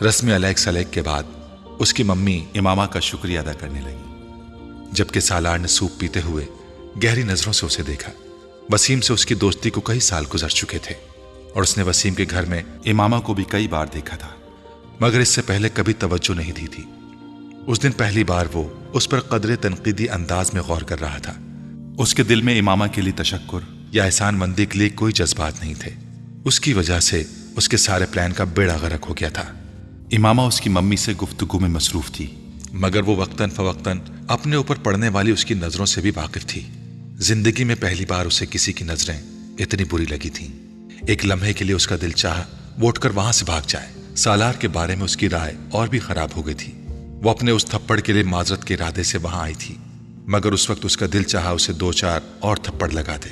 رسم علیک سلیک کے بعد اس کی ممی امامہ کا شکریہ ادا کرنے لگی، جبکہ سالار نے سوپ پیتے ہوئے گہری نظروں سے اسے دیکھا۔ وسیم سے اس کی دوستی کو کئی سال گزر چکے تھے اور اس نے وسیم کے گھر میں امامہ کو بھی کئی بار دیکھا تھا، مگر اس سے پہلے کبھی توجہ نہیں دی تھی۔ اس دن پہلی بار وہ اس پر قدر تنقیدی انداز میں غور کر رہا تھا۔ اس کے دل میں امامہ کے لیے تشکر یا احسان مندی کے لیے کوئی جذبات نہیں تھے۔ اس کی وجہ سے اس کے سارے پلان کا بیڑا غرق ہو گیا تھا۔ امامہ اس کی ممی سے گفتگو میں مصروف تھی، مگر وہ وقتاً فوقتاً اپنے اوپر پڑنے والی اس کی نظروں سے بھی واقف تھی۔ زندگی میں پہلی بار اسے کسی کی نظریں اتنی بری لگی تھیں۔ ایک لمحے کے لیے اس کا دل چاہا وہ اٹھ کر وہاں سے بھاگ جائے۔ سالار کے بارے میں اس کی رائے اور بھی خراب ہو گئی تھی۔ وہ اپنے اس تھپڑ کے لیے معذرت کے ارادے سے وہاں آئی تھی، مگر اس وقت اس کا دل چاہا اسے 2-4 اور تھپڑ لگا دے۔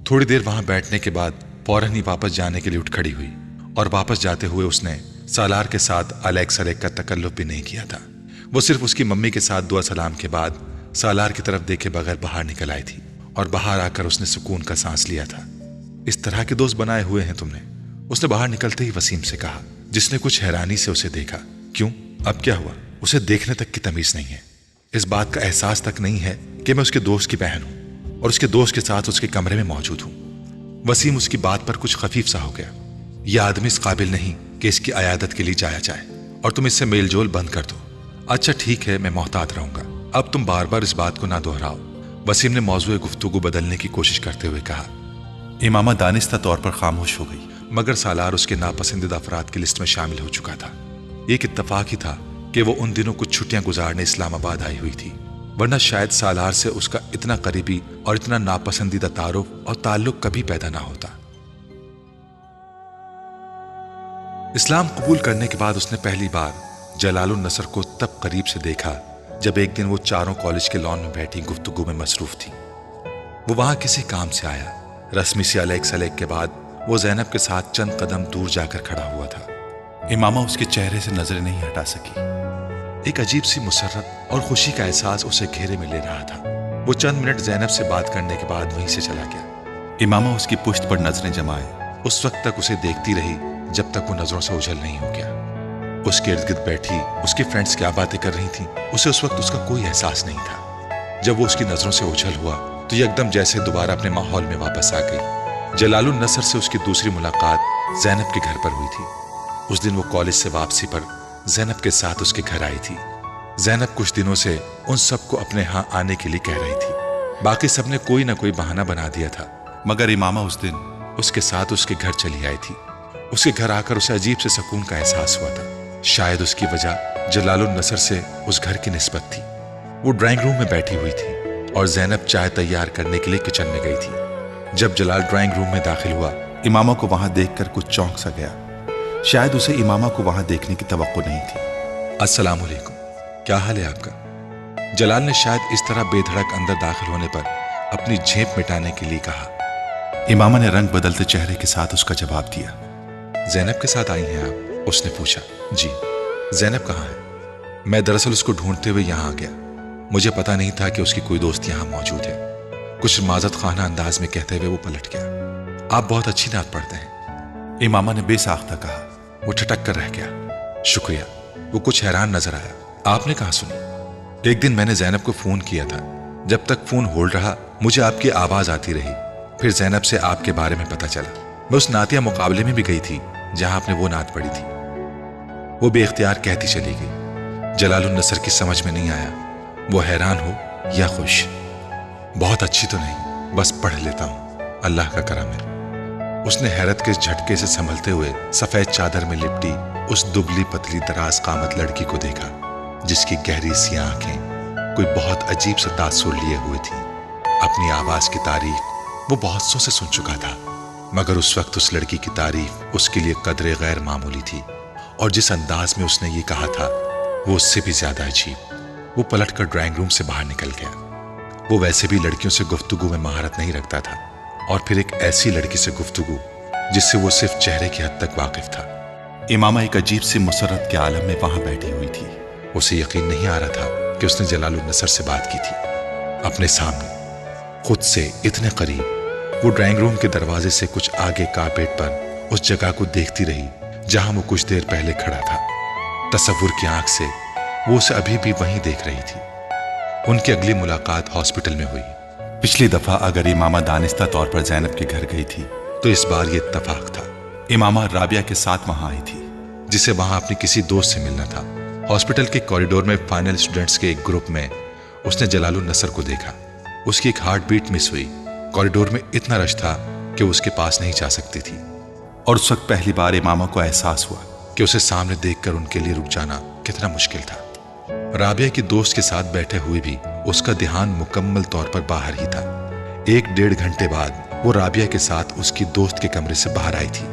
تھوڑی دیر وہاں بیٹھنے کے بعد فوراً ہی واپس جانے کے لیے اٹھ کھڑی ہوئی، اور واپس جاتے ہوئے اس نے سالار کے ساتھ الیک سلیک کا تکلف بھی نہیں کیا تھا۔ وہ صرف اس کی ممی کے ساتھ دعا سلام کے بعد سالار کی طرف دیکھے بغیر باہر نکل آئی تھی، اور باہر آ کر اس نے سکون کا سانس لیا تھا۔ اس طرح کے دوست بنائے ہوئے ہیں تم نے؟ اس نے باہر نکلتے ہی وسیم سے کہا، جس نے کچھ حیرانی سے اسے دیکھا۔ کیوں؟ اب کیا ہوا؟ اسے دیکھنے تک کی تمیز نہیں ہے، اس بات کا احساس تک نہیں ہے کہ میں اس کے دوست کی بہن ہوں اور اس کے دوست کے ساتھ اس کے کمرے میں موجود ہوں۔ وسیم اس کی بات پر کچھ خفیف سا ہو گیا۔ یہ آدمی اس قابل نہیں کہ اس کی عیادت کے لیے جایا جائے، اور تم اس سے میل جول بند کر دو۔ اچھا ٹھیک ہے، میں محتاط رہوں گا، اب تم بار بار اس بات کو نہ دہراؤ۔ وسیم نے موضوع گفتگو بدلنے کی کوشش کرتے ہوئے کہا۔ امامہ دانستہ طور پر خاموش ہو گئی، مگر سالار اس کے ناپسندیدہ افراد کی لسٹ میں شامل ہو چکا تھا۔ ایک اتفاق ہی تھا कि वो उन दिनों कुछ छुट्टियां गुजारने इस्लामाबाद आई हुई थी, वरना शायद सालार से उसका इतना करीबी और इतना नापसंदीदा तारुफ और ताल्लुक कभी पैदा ना होता। इस्लाम कबूल करने के बाद उसने पहली बार जलालुन नसर को तब करीब से देखा जब एक दिन वो चारों कॉलेज के लॉन में बैठी गुफ्तगू में मसरूफ थी। वो वहां किसी काम से आया। रस्मी से अलग सलेक के बाद वो ज़ैनब के साथ चंद कदम दूर जाकर खड़ा हुआ था। इमामा उसके चेहरे से नजरें नहीं हटा सकी। एक अजीब सी मुसर्रत और खुशी का एहसास उसे घेरे में ले रहा था। वो चंद मिनट ज़ैनब से बात करने के बाद वहीं से चला गया। इमामा उसकी पुश्त पर नजरें जमाए उस वक्त तक उसे देखती रही जब तक वो नजरों से ओझल नहीं हो गया। उसके इर्द गिर्द बैठी उसकी फ्रेंड्स क्या बातें कर रही थीं, उसे उस वक्त उसका कोई एहसास नहीं था। जब वो उसकी नजरों से ओझल हुआ तो ये एकदम जैसे दोबारा अपने माहौल में वापस आ गई। जलालुन नसर से उसकी दूसरी मुलाकात ज़ैनब के घर पर हुई थी। उस दिन वो कॉलेज से वापसी पर ज़ैनब के साथ उसके घर आई थी। ज़ैनब कुछ दिनों से उन सबको अपने यहाँ आने के लिए कह रही थी। बाकी सबने कोई ना कोई बहाना बना दिया था, मगर इमामा उस दिन उसके साथ उसके घर चली आई थी। उसके घर आकर उसे अजीब से सुकून का एहसास हुआ था। शायद उसकी वजह जलालुन नसर से उस घर की निस्बत थी। वो ड्राइंग रूम में बैठी हुई थी और ज़ैनब चाय तैयार करने के लिए किचन में गई थी। जब जलाल ड्राइंग रूम में दाखिल हुआ, इमामा को वहां देखकर कुछ चौंक सा गया। शायद उसे इमामा को वहां देखने की तवक्को नहीं थी। अस्सलाम वालेकुम, क्या हाल है आपका? जलाल ने शायद इस तरह बेधड़क अंदर दाखिल होने पर अपनी झेप मिटाने के लिए कहा। इमामा ने रंग बदलते चेहरे के साथ उसका जवाब दिया। ज़ैनब के साथ आई हैं आप? उसने पूछा। जी। ज़ैनब कहाँ है? मैं दरअसल उसको ढूंढते हुए यहाँ आ गया। मुझे पता नहीं था कि उसकी कोई दोस्त यहाँ मौजूद है। कुछ माजत खाना अंदाज में कहते हुए वो पलट गया। आप बहुत अच्छी नात पढ़ते हैं, इमामा ने बेसाख्ता कहा। वो ठटक कर रह गया। शुक्रिया। वो कुछ हैरान नजर आया। आपने कहाँ सुनी? एक दिन मैंने ज़ैनब को फोन किया था। जब तक फोन होल्ड रहा मुझे आपकी आवाज आती रही। फिर ज़ैनब से आपके बारे में पता चला। मैं उस नातिया मुकाबले में भी गई थी जहां आपने वो नात पढ़ी थी। वो बेख्तियार कहती चली गई। जलालुन नसर की समझ में नहीं आया वो हैरान हो या खुश। बहुत अच्छी तो नहीं, बस पढ़ लेता हूं, अल्लाह का करम है। उसने हैरत के झटके से संभलते हुए सफेद चादर में लिपटी उस दुबली पतली दराज कामत लड़की को देखा, जिसकी गहरी सी आंखें कोई बहुत अजीब सा तासुर लिए हुए थी। अपनी आवाज की तारीफ वो बहुत सौ से सुन चुका था, मगर उस वक्त उस लड़की की तारीफ उसके लिए कदरे गैर मामूली थी। और जिस अंदाज में उसने ये कहा था वो उससे भी ज्यादा अजीब। वो पलटकर ड्राइंग रूम से बाहर निकल गया। वो वैसे भी लड़कियों से गुफ्तगू में महारत नहीं रखता था, और फिर एक ऐसी लड़की से गुफ्तगू जिससे वो सिर्फ चेहरे की हद तक वाकिफ था। इमामा एक अजीब सी मुसर्रत के आलम में वहां बैठी हुई थी। उसे यकीन नहीं आ रहा था कि उसने जलालुन नसर से बात की थी। अपने सामने खुद से इतने करीब। वो ड्राइंग रूम के दरवाजे से कुछ आगे कारपेट पर उस जगह को देखती रही जहां वो कुछ देर पहले खड़ा था। तसव्वुर की आंख से वो उसे अभी भी वहीं देख रही थी। उनकी अगली मुलाकात हॉस्पिटल में हुई। पिछली दफा अगर इमामा दानिस्ता तौर पर ज़ैनब के घर गई थी तो इस बार ये इत्तफाक था। इमामा राबिया के साथ वहां आई थी, जिसे वहां अपनी किसी दोस्त से मिलना था। हॉस्पिटल के कॉरिडोर में फाइनल स्टूडेंट्स के एक ग्रुप में उसने जलालुन नसर को देखा। उसकी एक हार्ट बीट मिस हुई। कॉरिडोर में इतना रश था कि वो उसके पास नहीं जा सकती थी, और उस वक्त पहली बार इमामा को एहसास हुआ कि उसे सामने देखकर उनके लिए रुक जाना कितना मुश्किल था। राबिया की दोस्त के साथ बैठे हुए भी उसका ध्यान मुकम्मल तौर पर बाहर ही था। 1-1.5 घंटे बाद वो राबिया के साथ उसकी दोस्त के कमरे से बाहर आई थी।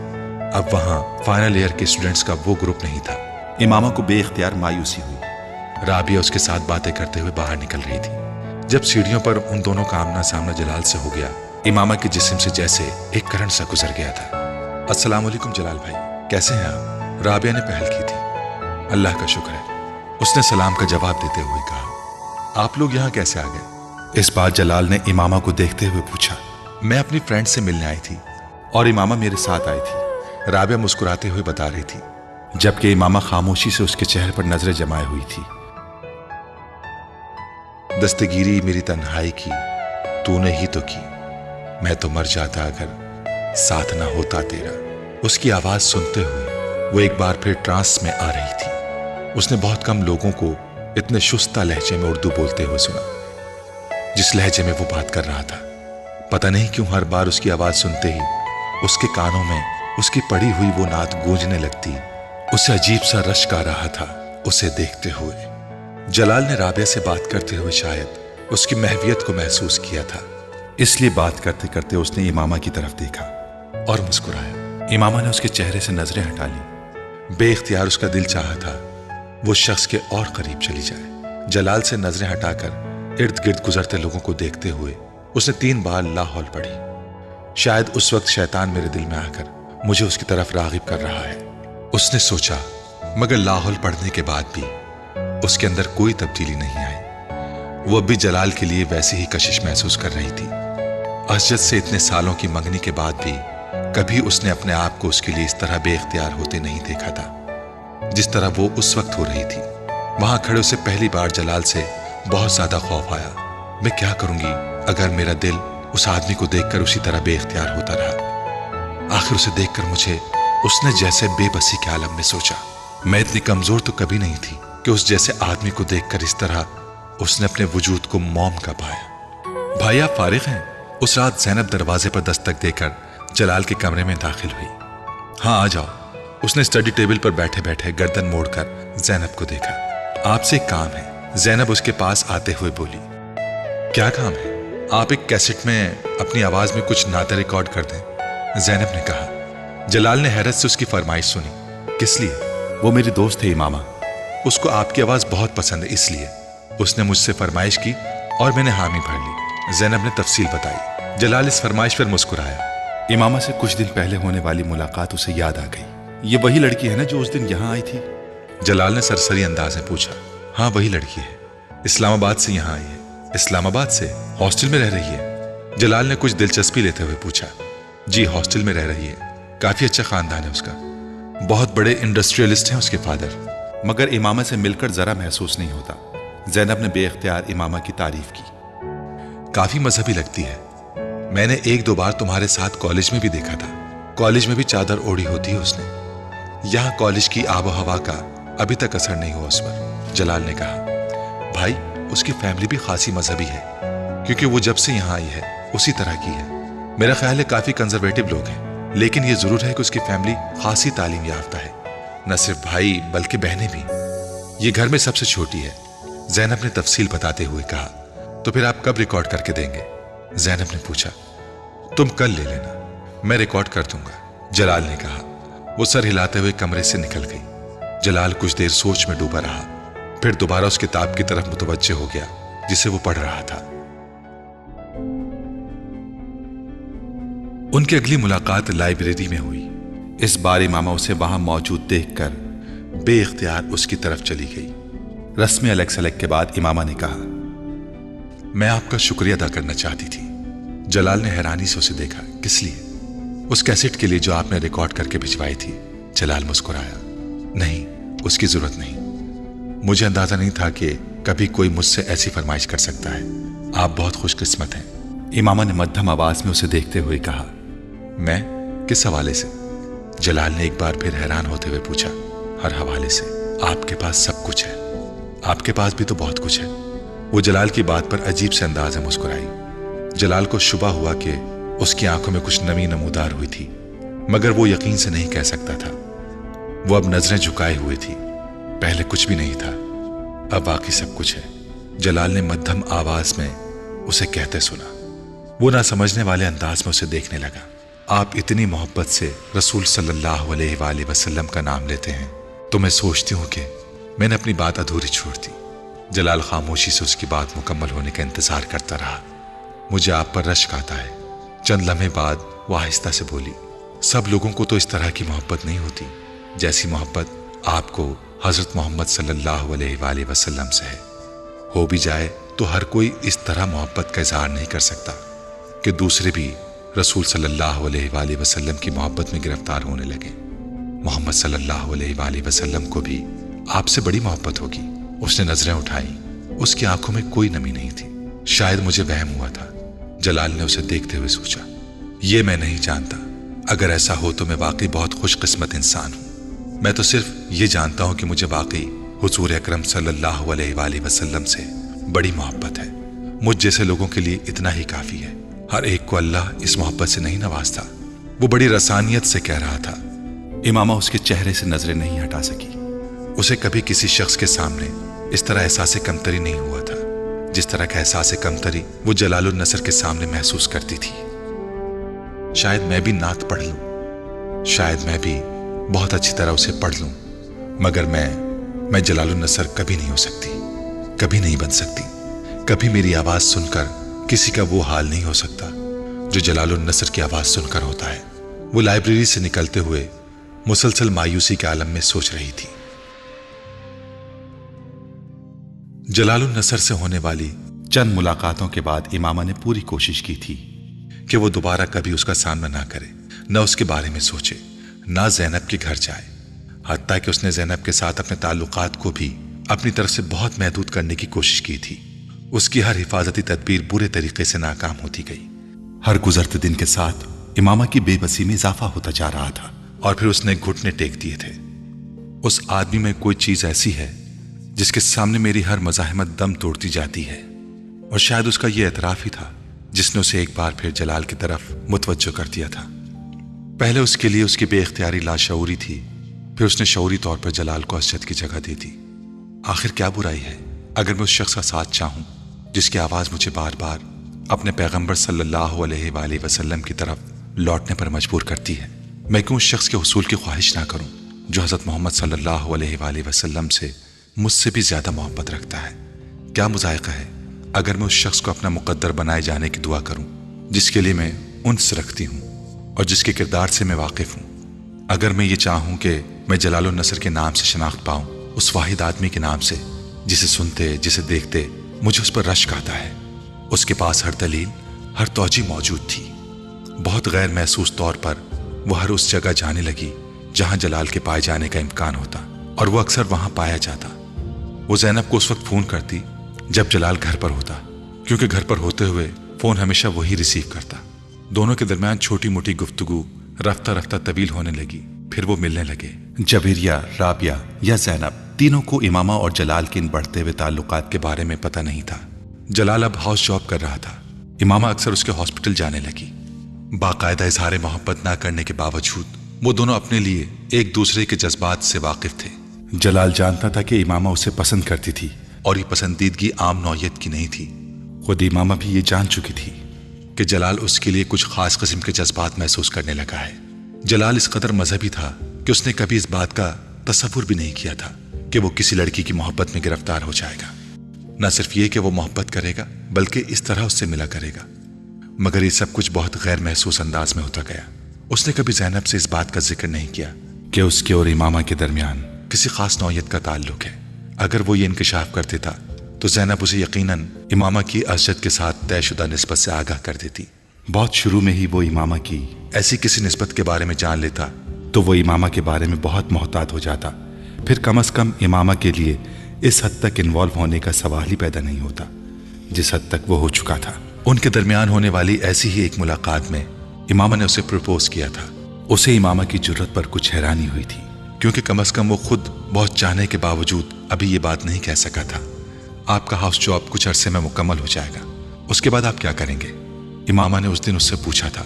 अब वहां फाइनल ईयर के स्टूडेंट्स का वो ग्रुप नहीं था। इमामा को बेइख्तियार मायूसी हुई। राबिया उसके साथ बातें करते हुए बाहर निकल रही थी। जब सीढ़ियों पर उन दोनों का आमना सामना जलाल से हो गया, इमामा के जिस्म से जैसे एक करंट सा गुजर गया था। अस्सलाम वालेकुम जलाल भाई, कैसे हैं आप? राबिया ने पहल की थी। अल्लाह का शुक्र है, उसने सलाम का जवाब देते हुए कहा। आप लोग यहाँ कैसे आ गए? इस बार जलाल ने इमामा को देखते हुए पूछा। मैं अपनी फ्रेंड से मिलने आई थी और इमामा मेरे साथ आई थी, राबिया मुस्कुराते हुए बता रही थी, जबकि इमामा खामोशी से उसके चेहरे पर नजरें जमाए हुई थी। दस्तगीरी मेरी तन्हाई की तूने ही तो की, मैं तो मर जाता अगर साथ ना होता तेरा। उसकी आवाज सुनते हुए वो एक बार फिर ट्रांस में आ रही थी। उसने बहुत कम लोगों को इतने शुस्ता लहजे में उर्दू बोलते हुए सुना जिस लहजे में वो बात कर रहा था। पता नहीं क्यों हर बार उसकी आवाज सुनते ही उसके कानों में उसकी पढ़ी हुई वो नात गूंजने लगती। उसे अजीब सा रश्क आ रहा था उसे देखते हुए। जलाल ने राबिया से बात करते हुए शायद उसकी महवियत को महसूस किया था, इसलिए बात करते करते उसने इमामा की तरफ देखा और मुस्कुराया। इमामा ने उसके चेहरे से नजरें हटा ली। बेइख्तियार उसका दिल चाहा था वो शख्स के और करीब चली जाए। जलाल से नजरें हटाकर इर्द गिर्द गुजरते लोगों को देखते हुए उसने 3 बार ला हौल पढ़ी। शायद उस वक्त शैतान मेरे दिल में आकर मुझे उसकी तरफ रागिब कर रहा है, उसने सोचा। मगर ला हौल पढ़ने के बाद भी उसके अंदर कोई तब्दीली नहीं आई। वो अब भी जलाल के लिए वैसी ही कशिश महसूस कर रही थी। असजद से इतने सालों की मंगनी के बाद भी कभी उसने अपने आप को उसके लिए इस तरह बेइख्तियार होते नहीं देखा था जिस तरह वो उस वक्त हो रही थी। वहां खड़े उसे पहली बार जलाल से बहुत ज्यादा खौफ आया। मैं क्या करूंगी अगर मेरा दिल उस आदमी को देखकर उसी तरह बेइख्तियार होता रहा। आखिर उसे देखकर मुझे उसने जैसे बेबसी के आलम में सोचा। मैं इतनी कमजोर तो कभी नहीं थी कि उस जैसे आदमी को देखकर इस तरह उसने अपने वजूद को मौम का पाया। भाई आप फारिग हैं? उस रात ज़ैनब दरवाजे पर दस्तक देकर जलाल के कमरे में दाखिल हुई। हाँ आ जाओ। उसने स्टडी टेबल पर बैठे बैठे गर्दन मोड़कर ज़ैनब को देखा। आपसे एक काम है। ज़ैनब उसके पास आते हुए बोली। क्या काम है? आप एक कैसेट में अपनी आवाज में कुछ नाते रिकॉर्ड कर दें, ज़ैनब ने कहा। जलाल ने हैरत से उसकी फरमाइश सुनी। किस लिए? वो मेरी दोस्त है इमामा, उसको आपकी आवाज बहुत पसंद है, इसलिए उसने मुझसे फरमाइश की और मैंने हामी भर ली, ज़ैनब ने तफसील बताई। जलाल इस फरमाइश पर मुस्कुराया। इमामा से कुछ दिन पहले होने वाली मुलाकात उसे याद आ गई। ये वही लड़की है ना जो उस दिन यहाँ आई थी? जलाल ने सरसरी अंदाज में पूछा। हाँ वही लड़की है, इस्लामाबाद से यहाँ आई है। इस्लामाबाद से? हॉस्टल में रह रही है? जलाल ने कुछ दिलचस्पी लेते हुए पूछा। जी हॉस्टल में रह रही है। काफी अच्छा खानदान है उसका, बहुत बड़े इंडस्ट्रियलिस्ट हैं उसके फादर। मगर इमामा से मिलकर जरा महसूस नहीं होता, ज़ैनब ने बेइख्तियार इमामा की तारीफ की। काफी मजहबी लगती है। मैंने 1-2 बार तुम्हारे साथ कॉलेज में भी देखा था। कॉलेज में भी चादर ओढ़ी होती है उसने। यहाँ कॉलेज की आबो हवा का अभी तक असर नहीं हुआ उस पर, जलाल ने कहा। भाई उसकी फैमिली भी खासी मजहबी है, क्योंकि वो जब से यहाँ आई है उसी तरह की है। मेरा ख्याल है काफी कंजर्वेटिव लोग हैं, लेकिन ये जरूर है कि उसकी फैमिली खासी तालीम याफ्ता है। न सिर्फ भाई बल्कि बहनें भी। ये घर में सबसे छोटी है, ज़ैनब ने तफसील बताते हुए कहा। तो फिर आप कब रिकॉर्ड करके देंगे? ज़ैनब ने पूछा। तुम कल ले लेना, मैं रिकॉर्ड कर दूंगा, जलाल ने कहा। वो सर हिलाते हुए कमरे से निकल गई। जलाल कुछ देर सोच में डूबा रहा, फिर दोबारा उस किताब की तरफ मुतवज्जे हो गया जिसे वो पढ़ रहा था। उनकी अगली मुलाकात लाइब्रेरी में हुई। इस बार इमामा उसे वहां मौजूद देखकर बेइख्तियार उसकी तरफ चली गई। रस्म अलग सलग के बाद इमामा ने कहा, मैं आपका शुक्रिया अदा करना चाहती थी। जलाल ने हैरानी से उसे देखा। किस लिए? उस कैसेट के लिए जो आपने रिकॉर्ड करके भिजवाई थी, जलाल मुस्कुराया। नहीं, उसकी जरूरत नहीं। मुझे अंदाजा नहीं था कि कभी कोई मुझसे ऐसी फरमाइश कर सकता है। आप बहुत खुशकिस्मत हैं, इमामा ने मध्यम आवाज में उसे देखते हुए कहा। मैं? किस हवाले से? जलाल ने एक बार फिर हैरान होते हुए पूछा। हर हवाले से। आपके पास सब कुछ है। आपके पास भी तो बहुत कुछ है। वो जलाल की बात पर अजीब से अंदाज में मुस्कुराई। जलाल को शुबा हुआ कि उसकी आंखों में कुछ नमी नमूदार हुई थी, मगर वो यकीन से नहीं कह सकता था। वो अब नजरें झुकाए हुए थी। पहले कुछ भी नहीं था, अब वाकई सब कुछ है, जलाल ने मध्यम आवाज में उसे कहते सुना। वो ना समझने वाले अंदाज में उसे देखने लगा। आप इतनी मोहब्बत से रसूल सल्लल्लाहु अलैहि वसल्लम का नाम लेते हैं तो मैं सोचती हूँ कि मैंने अपनी बात अधूरी छोड़ दी। जलाल खामोशी से उसकी बात मुकम्मल होने का इंतजार करता रहा। मुझे आप पर रश्क आता है। चंद लम्हे बाद वो आहिस्ता से बोली। सब लोगों को तो इस तरह की मोहब्बत नहीं होती जैसी मोहब्बत आपको हजरत मोहम्मद सल्लल्लाहु अलैहि वसल्लम से है। हो भी जाए तो हर कोई इस तरह मोहब्बत का इजहार नहीं कर सकता कि दूसरे भी रसूल सल्लल्लाहु अलैहि वसल्लम की मोहब्बत में गिरफ्तार होने लगे। मोहम्मद सल्लल्लाहु अलैहि वसल्लम को भी आपसे बड़ी मोहब्बत होगी। उसने नजरें उठाई। उसकी आंखों में कोई नमी नहीं थी। शायद मुझे वहम हुआ था, जलाल ने उसे देखते हुए सोचा। ये मैं नहीं जानता। अगर ऐसा हो तो मैं वाकई बहुत खुशकिस्मत इंसान हूं। मैं तो सिर्फ ये जानता हूं कि मुझे वाकई हुजूर अकरम सल्लल्लाहु अलैहि वसल्लम से बड़ी मोहब्बत है। मुझ जैसे लोगों के लिए इतना ही काफी है। हर एक को अल्लाह इस मोहब्बत से नहीं नवाजता। वो बड़ी रसानियत से कह रहा था। इमामा उसके चेहरे से नजरें नहीं हटा सकी। اسے کبھی کسی شخص کے سامنے اس طرح احساس کمتری نہیں ہوا تھا جس طرح کا احساس کمتری وہ جلال النصر کے سامنے محسوس کرتی تھی۔ شاید میں بھی نعت پڑھ لوں، شاید میں بھی بہت اچھی طرح اسے پڑھ لوں، مگر میں جلال النصر کبھی نہیں ہو سکتی، کبھی نہیں بن سکتی۔ کبھی میری آواز سن کر کسی کا وہ حال نہیں ہو سکتا جو جلال النصر کی آواز سن کر ہوتا ہے۔ وہ لائبریری سے نکلتے ہوئے مسلسل مایوسی کے عالم میں سوچ رہی تھی۔ جلال النصر سے ہونے والی چند ملاقاتوں کے بعد امامہ نے پوری کوشش کی تھی کہ وہ دوبارہ کبھی اس کا سامنا نہ کرے، نہ اس کے بارے میں سوچے، نہ زینب کے گھر جائے۔ حتیٰ کہ اس نے زینب کے ساتھ اپنے تعلقات کو بھی اپنی طرف سے بہت محدود کرنے کی کوشش کی تھی۔ اس کی ہر حفاظتی تدبیر برے طریقے سے ناکام ہوتی گئی۔ ہر گزرتے دن کے ساتھ امامہ کی بے بسی میں اضافہ ہوتا جا رہا تھا، اور پھر اس نے گھٹنے ٹیک دیے تھے۔ اس آدمی میں کوئی چیز ایسی ہے جس کے سامنے میری ہر مزاحمت دم توڑتی جاتی ہے، اور شاید اس کا یہ اعتراف ہی تھا جس نے اسے ایک بار پھر جلال کی طرف متوجہ کر دیا تھا۔ پہلے اس کے لیے اس کی بے اختیاری لاشعوری تھی، پھر اس نے شعوری طور پر جلال کو اسجد کی جگہ دے دی۔ آخر کیا برائی ہے اگر میں اس شخص کا ساتھ چاہوں جس کی آواز مجھے بار بار اپنے پیغمبر صلی اللہ علیہ وآلہ وسلم کی طرف لوٹنے پر مجبور کرتی ہے؟ میں کیوں اس شخص کے حصول کی خواہش نہ کروں جو حضرت محمد صلی اللہ علیہ وآلہ وسلم سے مجھ سے بھی زیادہ محبت رکھتا ہے؟ کیا مذائقہ ہے اگر میں اس شخص کو اپنا مقدر بنائے جانے کی دعا کروں جس کے لیے میں انس رکھتی ہوں اور جس کے کردار سے میں واقف ہوں؟ اگر میں یہ چاہوں کہ میں جلال النصر کے نام سے شناخت پاؤں، اس واحد آدمی کے نام سے جسے سنتے جسے دیکھتے مجھے اس پر رشک آتا ہے، اس کے پاس ہر دلیل ہر توجہ موجود تھی۔ بہت غیر محسوس طور پر وہ ہر اس جگہ جانے لگی جہاں جلال کے پائے جانے کا امکان ہوتا، اور وہ اکثر وہاں پایا جاتا۔ وہ زینب کو اس وقت فون کرتی جب جلال گھر پر ہوتا، کیونکہ گھر پر ہوتے ہوئے فون ہمیشہ وہی ریسیو کرتا۔ دونوں کے درمیان چھوٹی موٹی گفتگو رفتہ رفتہ طویل ہونے لگی، پھر وہ ملنے لگے۔ جویریہ، رابعہ یا زینب، تینوں کو امامہ اور جلال کے ان بڑھتے ہوئے تعلقات کے بارے میں پتہ نہیں تھا۔ جلال اب ہاؤس جاب کر رہا تھا، امامہ اکثر اس کے ہاسپٹل جانے لگی۔ باقاعدہ اظہار محبت نہ کرنے کے باوجود وہ دونوں اپنے لیے ایک دوسرے کے جذبات سے واقف تھے۔ جلال جانتا تھا کہ امامہ اسے پسند کرتی تھی، اور یہ پسندیدگی عام نوعیت کی نہیں تھی۔ خود امامہ بھی یہ جان چکی تھی کہ جلال اس کے لیے کچھ خاص قسم کے جذبات محسوس کرنے لگا ہے۔ جلال اس قدر مذہبی تھا کہ اس نے کبھی اس بات کا تصور بھی نہیں کیا تھا کہ وہ کسی لڑکی کی محبت میں گرفتار ہو جائے گا۔ نہ صرف یہ کہ وہ محبت کرے گا بلکہ اس طرح اس سے ملا کرے گا، مگر یہ سب کچھ بہت غیر محسوس انداز میں ہوتا گیا۔ اس نے کبھی زینب سے اس بات کا ذکر نہیں کیا کہ اس کے اور امامہ کے درمیان کسی خاص نوعیت کا تعلق ہے۔ اگر وہ یہ انکشاف کر دیتا تو زینب اسے یقیناً امامہ کی اسجد کے ساتھ طے شدہ نسبت سے آگاہ کر دیتی۔ بہت شروع میں ہی وہ امامہ کی ایسی کسی نسبت کے بارے میں جان لیتا تو وہ امامہ کے بارے میں بہت محتاط ہو جاتا، پھر کم از کم امامہ کے لیے اس حد تک انوالو ہونے کا سوال ہی پیدا نہیں ہوتا جس حد تک وہ ہو چکا تھا۔ ان کے درمیان ہونے والی ایسی ہی ایک ملاقات میں امامہ نے اسے پرپوز کیا تھا۔ اسے امامہ کی جرت پر کچھ حیرانی ہوئی تھی، کیونکہ کم از کم وہ خود بہت چاہنے کے باوجود ابھی یہ بات نہیں کہہ سکا تھا۔ آپ کا ہاؤس جاب کچھ عرصے میں مکمل ہو جائے گا، اس کے بعد آپ کیا کریں گے؟ امامہ نے اس دن اس سے پوچھا تھا۔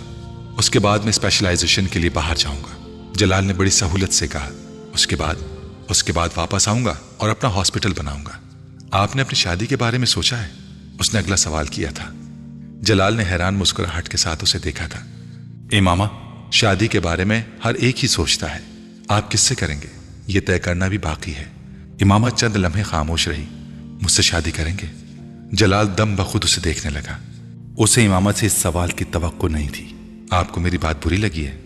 اس کے بعد میں اسپیشلائزیشن کے لیے باہر جاؤں گا، جلال نے بڑی سہولت سے کہا۔ اس کے بعد واپس آؤں گا اور اپنا ہاسپٹل بناؤں گا۔ آپ نے اپنی شادی کے بارے میں سوچا ہے؟ اس نے اگلا سوال کیا تھا۔ جلال نے حیران مسکراہٹ کے ساتھ اسے دیکھا تھا۔ امامہ، شادی کے بارے میں ہر ایک ہی سوچتا ہے، آپ کس سے کریں گے یہ طے کرنا بھی باقی ہے۔ امامہ چند لمحے خاموش رہی۔ مجھ سے شادی کریں گے؟ جلال دم بخود اسے دیکھنے لگا۔ اسے امامہ سے اس سوال کی توقع نہیں تھی۔ آپ کو میری بات بری لگی ہے؟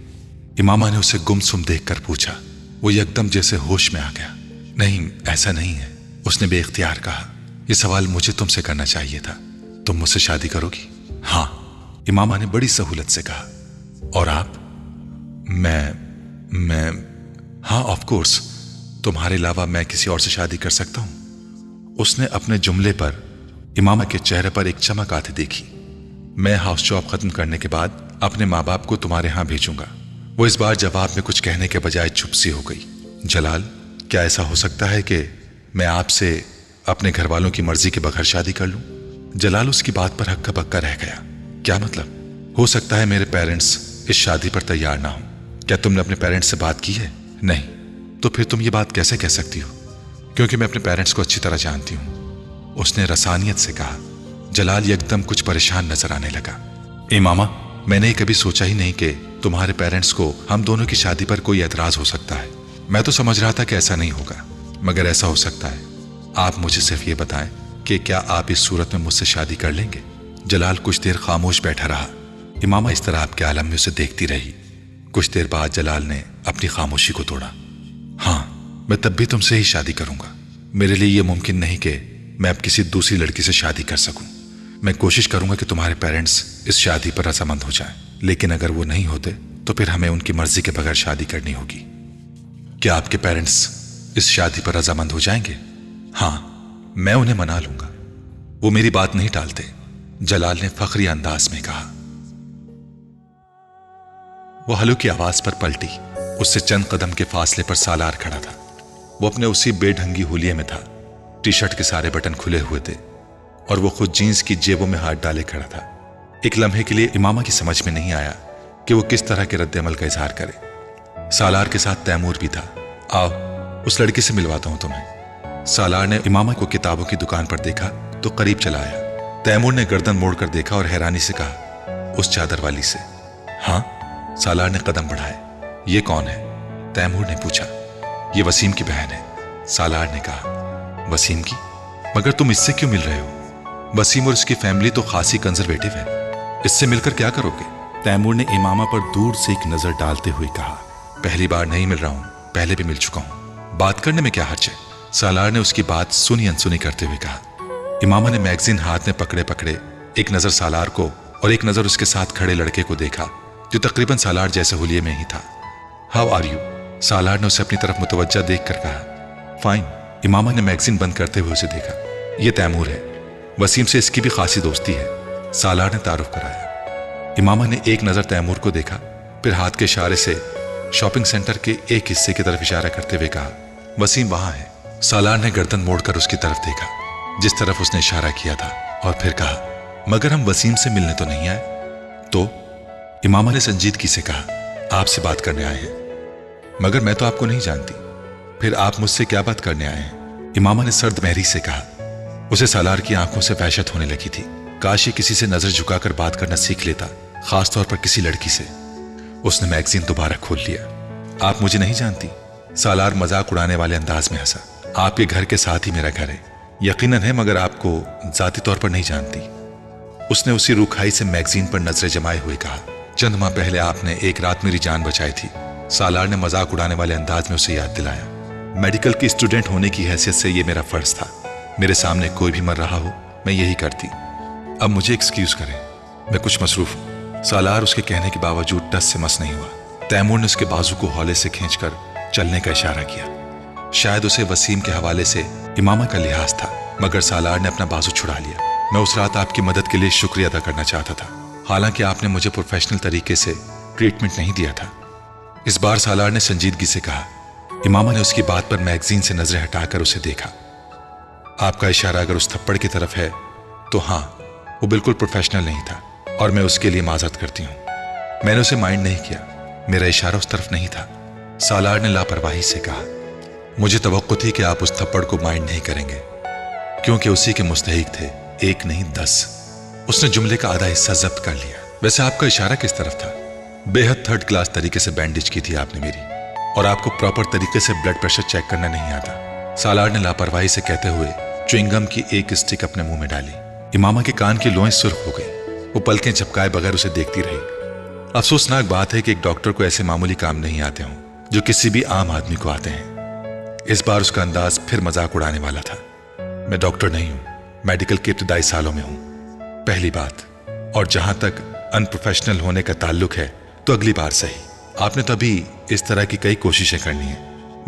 امامہ نے اسے گم سم دیکھ کر پوچھا۔ وہ یکدم جیسے ہوش میں آ گیا۔ نہیں، ایسا نہیں ہے، اس نے بے اختیار کہا۔ یہ سوال مجھے تم سے کرنا چاہیے تھا۔ تم مجھ سے شادی کرو گی؟ ہاں، امامہ نے بڑی سہولت سے کہا۔ اور آپ؟ میں ہاں، آف کورس، تمہارے علاوہ میں کسی اور سے شادی کر سکتا ہوں۔ اس نے اپنے جملے پر امامہ کے چہرے پر ایک چمک آتے دیکھی۔ میں ہاؤس جاب ختم کرنے کے بعد اپنے ماں باپ کو تمہارے ہاں بھیجوں گا۔ وہ اس بار جواب میں کچھ کہنے کے بجائے چپ سی ہو گئی۔ جلال، کیا ایسا ہو سکتا ہے کہ میں آپ سے اپنے گھر والوں کی مرضی کے بغیر شادی کر لوں؟ جلال اس کی بات پر ہکا بکا رہ گیا۔ کیا مطلب؟ ہو سکتا ہے میرے پیرنٹس اس شادی پر تیار نہ ہوں۔ کیا تم نے اپنے پیرنٹس سے بات کی ہے؟ نہیں۔ تو پھر تم یہ بات کیسے کہہ سکتی ہو؟ क्योंकि मैं अपने पेरेंट्स को अच्छी तरह जानती हूं। उसने रसानियत से कहा। जलाल एकदम कुछ परेशान नजर आने लगा। इमामा, मैंने कभी सोचा ही नहीं कि तुम्हारे पेरेंट्स को हम दोनों की शादी पर कोई एतराज हो सकता है। मैं तो समझ रहा था कि ऐसा नहीं होगा, मगर ऐसा हो सकता है। आप मुझे सिर्फ ये बताएं कि क्या आप इस सूरत में मुझसे शादी कर लेंगे? जलाल कुछ देर खामोश बैठा रहा। इमामा इस तरह आपके आलम में उसे देखती रही। कुछ देर बाद जलाल ने अपनी खामोशी को तोड़ा। हाँ, मैं तब भी तुमसे ही शादी करूंगा। मेरे लिए यह मुमकिन नहीं कि मैं अब किसी दूसरी लड़की से शादी कर सकूं। मैं कोशिश करूंगा कि तुम्हारे पेरेंट्स इस शादी पर रजामंद हो जाएं, लेकिन अगर वो नहीं होते तो फिर हमें उनकी मर्जी के बगैर शादी करनी होगी। क्या आपके पेरेंट्स इस शादी पर रजामंद हो जाएंगे? हाँ, मैं उन्हें मना लूंगा। वो मेरी बात नहीं टालते, जलाल ने फखरी अंदाज में कहा। वो हलू की आवाज पर पलटी। उससे चंद कदम के फासले पर सालार खड़ा था। वो अपने उसी बेढंगी हुलिये में था। टी शर्ट के सारे बटन खुले हुए थे और वो खुद जीन्स की जेबों में हाथ डाले खड़ा था। एक लम्हे के लिए इमामा की समझ में नहीं आया कि वो किस तरह के रद्द-ए-अमल का इजहार करे। सालार के साथ तैमूर भी था। आओ, उस लड़की से मिलवाता हूं तुम्हें। सालार ने इमामा को किताबों की दुकान पर देखा तो करीब चला आया। तैमूर ने गर्दन मोड़कर देखा और हैरानी से कहा, उस चादर वाली से? हाँ। सालार ने कदम बढ़ाए। ये कौन है? तैमूर ने पूछा। ये वसीम की बहन है, सालार ने कहा। वसीम की? मगर तुम इससे क्यों मिल रहे हो? वसीम और उसकी फैमिली तो खासी कंजर्वेटिव है, इससे मिलकर क्या करोगे? तैमूर ने इमामा पर दूर से एक नजर डालते हुए कहा। पहली बार नहीं मिल रहा हूं, पहले भी मिल चुका हूं। बात करने में क्या हर्ज है? सालार ने उसकी बात सुनी अनसुनी करते हुए कहा। इमामा ने मैगजीन हाथ में पकड़े पकड़े एक नजर सालार को और एक नजर उसके साथ खड़े लड़के को देखा जो तकरीबन सालार जैसे हुलिये में ही था। How are you? सालार ने उसे अपनी तरफ मुतवज्जा देखकर कहा। फाइन। इमामा ने मैगजीन बंद करते हुए उसे देखा। यह तैमूर है, वसीम से इसकी भी खासी दोस्ती है, सालार ने तारुफ कराया। इमामा ने एक नजर तैमूर को देखा, फिर हाथ के इशारे से शॉपिंग सेंटर के एक हिस्से की तरफ इशारा करते हुए कहा, वसीम वहां है। सालार ने गर्दन मोड़कर उसकी तरफ देखा जिस तरफ उसने इशारा किया था और फिर कहा, मगर हम वसीम से मिलने तो नहीं आए? तो? इमामा ने संजीदगी से कहा, आपसे बात करने आए हैं। मगर मैं तो आपको नहीं जानती, फिर आप मुझसे क्या बात करने आए हैं? इमामा ने सर्द महरी से कहा। उसे सालार की आंखों से वहशत होने लगी थी। काश ही किसी से नजर झुकाकर बात करना सीख लेता, खासतौर पर किसी लड़की से। उसने मैगजीन दोबारा खोल लिया। आप मुझे नहीं जानती? सालार मजाक उड़ाने वाले अंदाज में हंसा। आपके घर के साथ ही मेरा घर है, यकीनन है, मगर आपको जाती तौर पर नहीं जानती। उसने उसी रूखाई से मैगजीन पर नजरें जमाए हुए कहा, चंद माह पहले आपने एक रात मेरी जान बचाई थी। सालार ने मजाक उड़ाने वाले अंदाज में उसे याद दिलाया। मेडिकल की स्टूडेंट होने की हैसियत से यह मेरा फर्ज था। मेरे सामने कोई भी मर रहा हो, मैं यही करती। अब मुझे एक्सक्यूज करें, मैं कुछ मसरूफ हूं। सालार उसके कहने के बावजूद टस से मस नहीं हुआ। तैमूर ने उसके बाजू को हौले से खींचकर चलने का इशारा किया। शायद उसे वसीम के हवाले से इमामा का लिहाज था, मगर सालार ने अपना बाजू छुड़ा लिया। मैं उस रात आपकी मदद के लिए शुक्रिया अदा करना चाहता था, हालांकि आपने मुझे प्रोफेशनल तरीके से ट्रीटमेंट नहीं दिया था। इस बार सालार ने संजीदगी से कहा। इमामा ने उसकी बात पर मैगजीन से नजरें हटाकर उसे देखा। आपका इशारा अगर उस थप्पड़ की तरफ है तो हाँ, वो बिल्कुल प्रोफेशनल नहीं था और मैं उसके लिए माजरत करती हूँ। मैंने उसे माइंड नहीं किया, मेरा इशारा उस तरफ नहीं था, सालार ने लापरवाही से कहा। मुझे तवक्को थी कि आप उस थप्पड़ को माइंड नहीं करेंगे, क्योंकि उसी के मुस्तहिक थे, एक नहीं 10। उसने जुमले का आधा हिस्सा जब्त कर लिया। वैसे आपका इशारा किस तरफ था? बेहद थर्ड क्लास तरीके से बैंडेज की थी आपने मेरी, और आपको प्रॉपर तरीके से ब्लड प्रेशर चेक करना नहीं आता, सालार ने लापरवाही से कहते हुए च्युइंगम की एक स्टिक अपने मुंह में डाली। इमामा के कान की लोएं सुर्ख हो गई। वो पलकें झपकाए बगैर उसे देखती रही। अफसोसनाक बात है कि एक डॉक्टर को ऐसे मामूली काम नहीं आते हों जो किसी भी आम आदमी को आते हैं। इस बार उसका अंदाज फिर मजाक उड़ाने वाला था। मैं डॉक्टर नहीं हूं, मेडिकल के इब्तिदाई सालों में हूं, पहली बात। और जहां तक अनप्रोफेशनल होने का ताल्लुक है तो अगली बार सही। आपने तो अभी इस तरह की कई कोशिशें करनी है।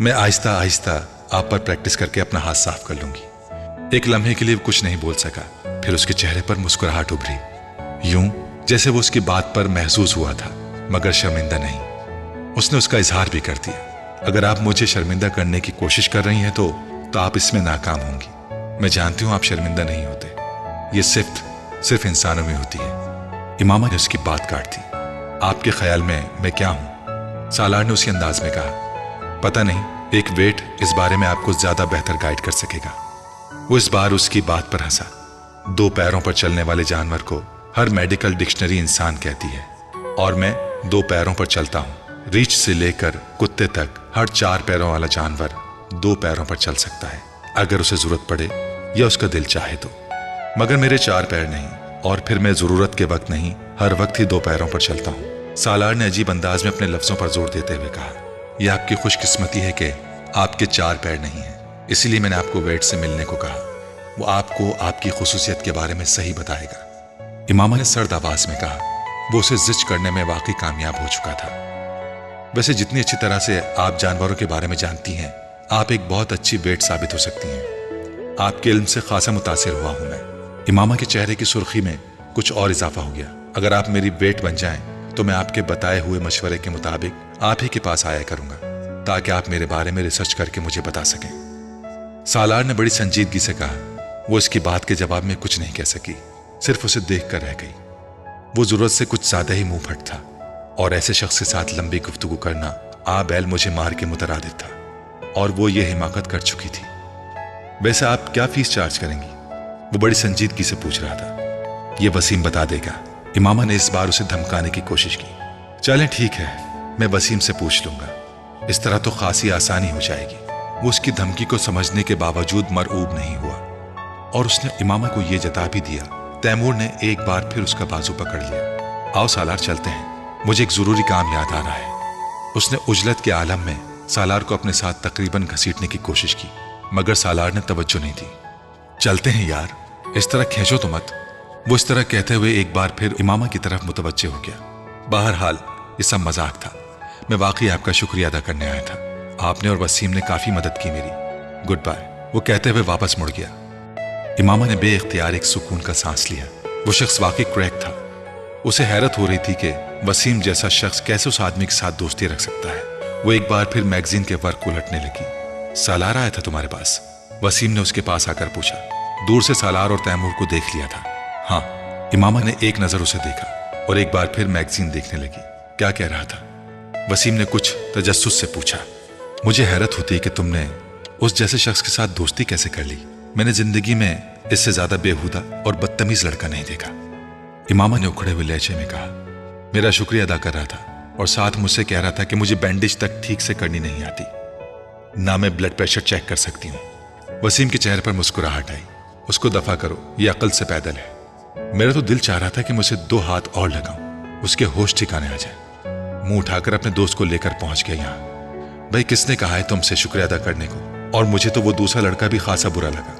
मैं आहिस्ता आहिस्ता आप पर प्रैक्टिस करके अपना हाथ साफ कर लूंगी। एक लम्हे के लिए कुछ नहीं बोल सका, फिर उसके चेहरे पर मुस्कुराहट उभरी, यूं जैसे वो उसकी बात पर महसूस हुआ था, मगर शर्मिंदा नहीं। उसने उसका इजहार भी कर दिया। अगर आप मुझे शर्मिंदा करने की कोशिश कर रही हैं तो आप इसमें नाकाम होंगी। मैं जानती हूं आप शर्मिंदा नहीं होते, ये सिर्फ इंसानों में होती है। इमामा ने उसकी बात काट दी। आपके ख्याल में मैं क्या हूं? सालार ने उसी अंदाज में कहा। पता नहीं, एक वेट इस बारे में आपको ज्यादा बेहतर गाइड कर सकेगा। वो इस बार उसकी बात पर हंसा। 2 पैरों पर चलने वाले जानवर को हर मेडिकल डिक्शनरी इंसान कहती है, और मैं 2 पैरों पर चलता हूं। रीछ से लेकर कुत्ते तक हर 4 पैरों वाला जानवर 2 पैरों पर चल सकता है, अगर उसे जरूरत पड़े या उसका दिल चाहे तो। मगर मेरे 4 पैर नहीं, और फिर मैं जरूरत के वक्त नहीं, हर वक्त ही 2 पैरों पर चलता हूं। सालार ने अजीब अंदाज में अपने लफ्जों पर जोर देते हुए कहा, यह आपकी खुशकिस्मती है कि आपके 4 पैर नहीं हैं, इसीलिए मैंने आपको वेट से मिलने को कहा। वो आपको आपकी खुसूसियत के बारे में सही बताएगा। इमामा ने सर्द आवाज में कहा। वो उसे जिच करने में वाकई कामयाब हो चुका था। वैसे जितनी अच्छी तरह से आप जानवरों के बारे में जानती हैं, आप एक बहुत अच्छी वेट साबित हो सकती हैं। आपके इल्म से खासा मुतासिर हुआ हूं मैं। इमामा के चेहरे की सुर्खी में कुछ और इजाफा हो गया। अगर आप मेरी वेट बन जाएं तो मैं आपके बताए हुए मशवरे के मुताबिक आप ही के पास आया करूंगा, ताकि आप मेरे बारे में रिसर्च करके मुझे बता सकें। सालार ने बड़ी संजीदगी से कहा। वो इसकी बात के जवाब में कुछ नहीं कह सकी, सिर्फ उसे देख कर रह गई। वो जरूरत से कुछ ज्यादा ही मुंह फट था, और ऐसे शख्स के साथ लंबी गुफ्तगू करना आ बैल मुझे मार के मुतरादिफ था, और वो ये हिमाकत कर चुकी थी। वैसे आप क्या फीस चार्ज करेंगी? वो बड़ी संजीदगी से पूछ रहा था। ये वसीम बता देगा। इमामा ने इस बार उसे धमकाने की कोशिश की। चलें ठीक है, मैं वसीम से पूछ लूंगा। इस तरह तो खासी आसानी हो जाएगी। वो उसकी धमकी को समझने के बावजूद मरऊब नहीं हुआ, और उसने इमामा को यह जता भी दिया। तैमूर ने एक बार फिर उसका बाजू पकड़ लिया। आओ सालार चलते हैं, मुझे एक जरूरी काम याद आ रहा है। उसने उजलत के आलम में सालार को अपने साथ तकरीबन घसीटने की कोशिश की, मगर सालार ने तवज्जो नहीं दी। चलते हैं यार, इस तरह खींचो तो मत। वो इस तरह कहते हुए एक बार फिर इमामा की तरफ मुतवज्जे हो गया। बहरहाल ये सब मजाक था। मैं वाकई आपका शुक्रिया अदा करने आया था। आपने और वसीम ने काफी मदद की मेरी। गुड बाय, वो कहते हुए वापस मुड़ गया। इमामा ने बेइख्तियार एक सुकून का सांस लिया। वो शख्स वाकई क्रैक था। उसे हैरत हो रही थी कि वसीम जैसा शख्स कैसे उस आदमी के साथ दोस्ती रख सकता है। वो एक बार फिर मैगजीन के वर्क उलटने लगी। सालार आया था तुम्हारे पास? वसीम ने उसके पास आकर पूछा। दूर से सालार और तैमूर को देख लिया था। हाँ। इमामा ने एक नजर उसे देखा और एक बार फिर मैगजीन देखने लगी। क्या कह रहा था? वसीम ने कुछ तजस्सुस से पूछा। मुझे हैरत होती है कि तुमने उस जैसे शख्स के साथ दोस्ती कैसे कर ली। मैंने जिंदगी में इससे ज्यादा बेहुदा और बदतमीज लड़का नहीं देखा। इमामा ने उखड़े हुए लहजे में कहा। मेरा शुक्रिया अदा कर रहा था और साथ मुझसे कह रहा था कि मुझे बैंडेज तक ठीक से करनी नहीं आती, ना मैं ब्लड प्रेशर चेक कर सकती हूँ। वसीम के चेहरे पर मुस्कुराहट आई। उसको दफा करो, ये अकल से पैदल है। मेरा तो दिल चाह रहा था कि मुझे 2 हाथ और लगाऊं, उसके होश ठिकाने आ जाए। मुंह उठाकर अपने दोस्त को लेकर पहुंच गया यहाँ। भाई किसने कहा है तुमसे शुक्रिया अदा करने को? और मुझे तो वो दूसरा लड़का भी खासा बुरा लगा।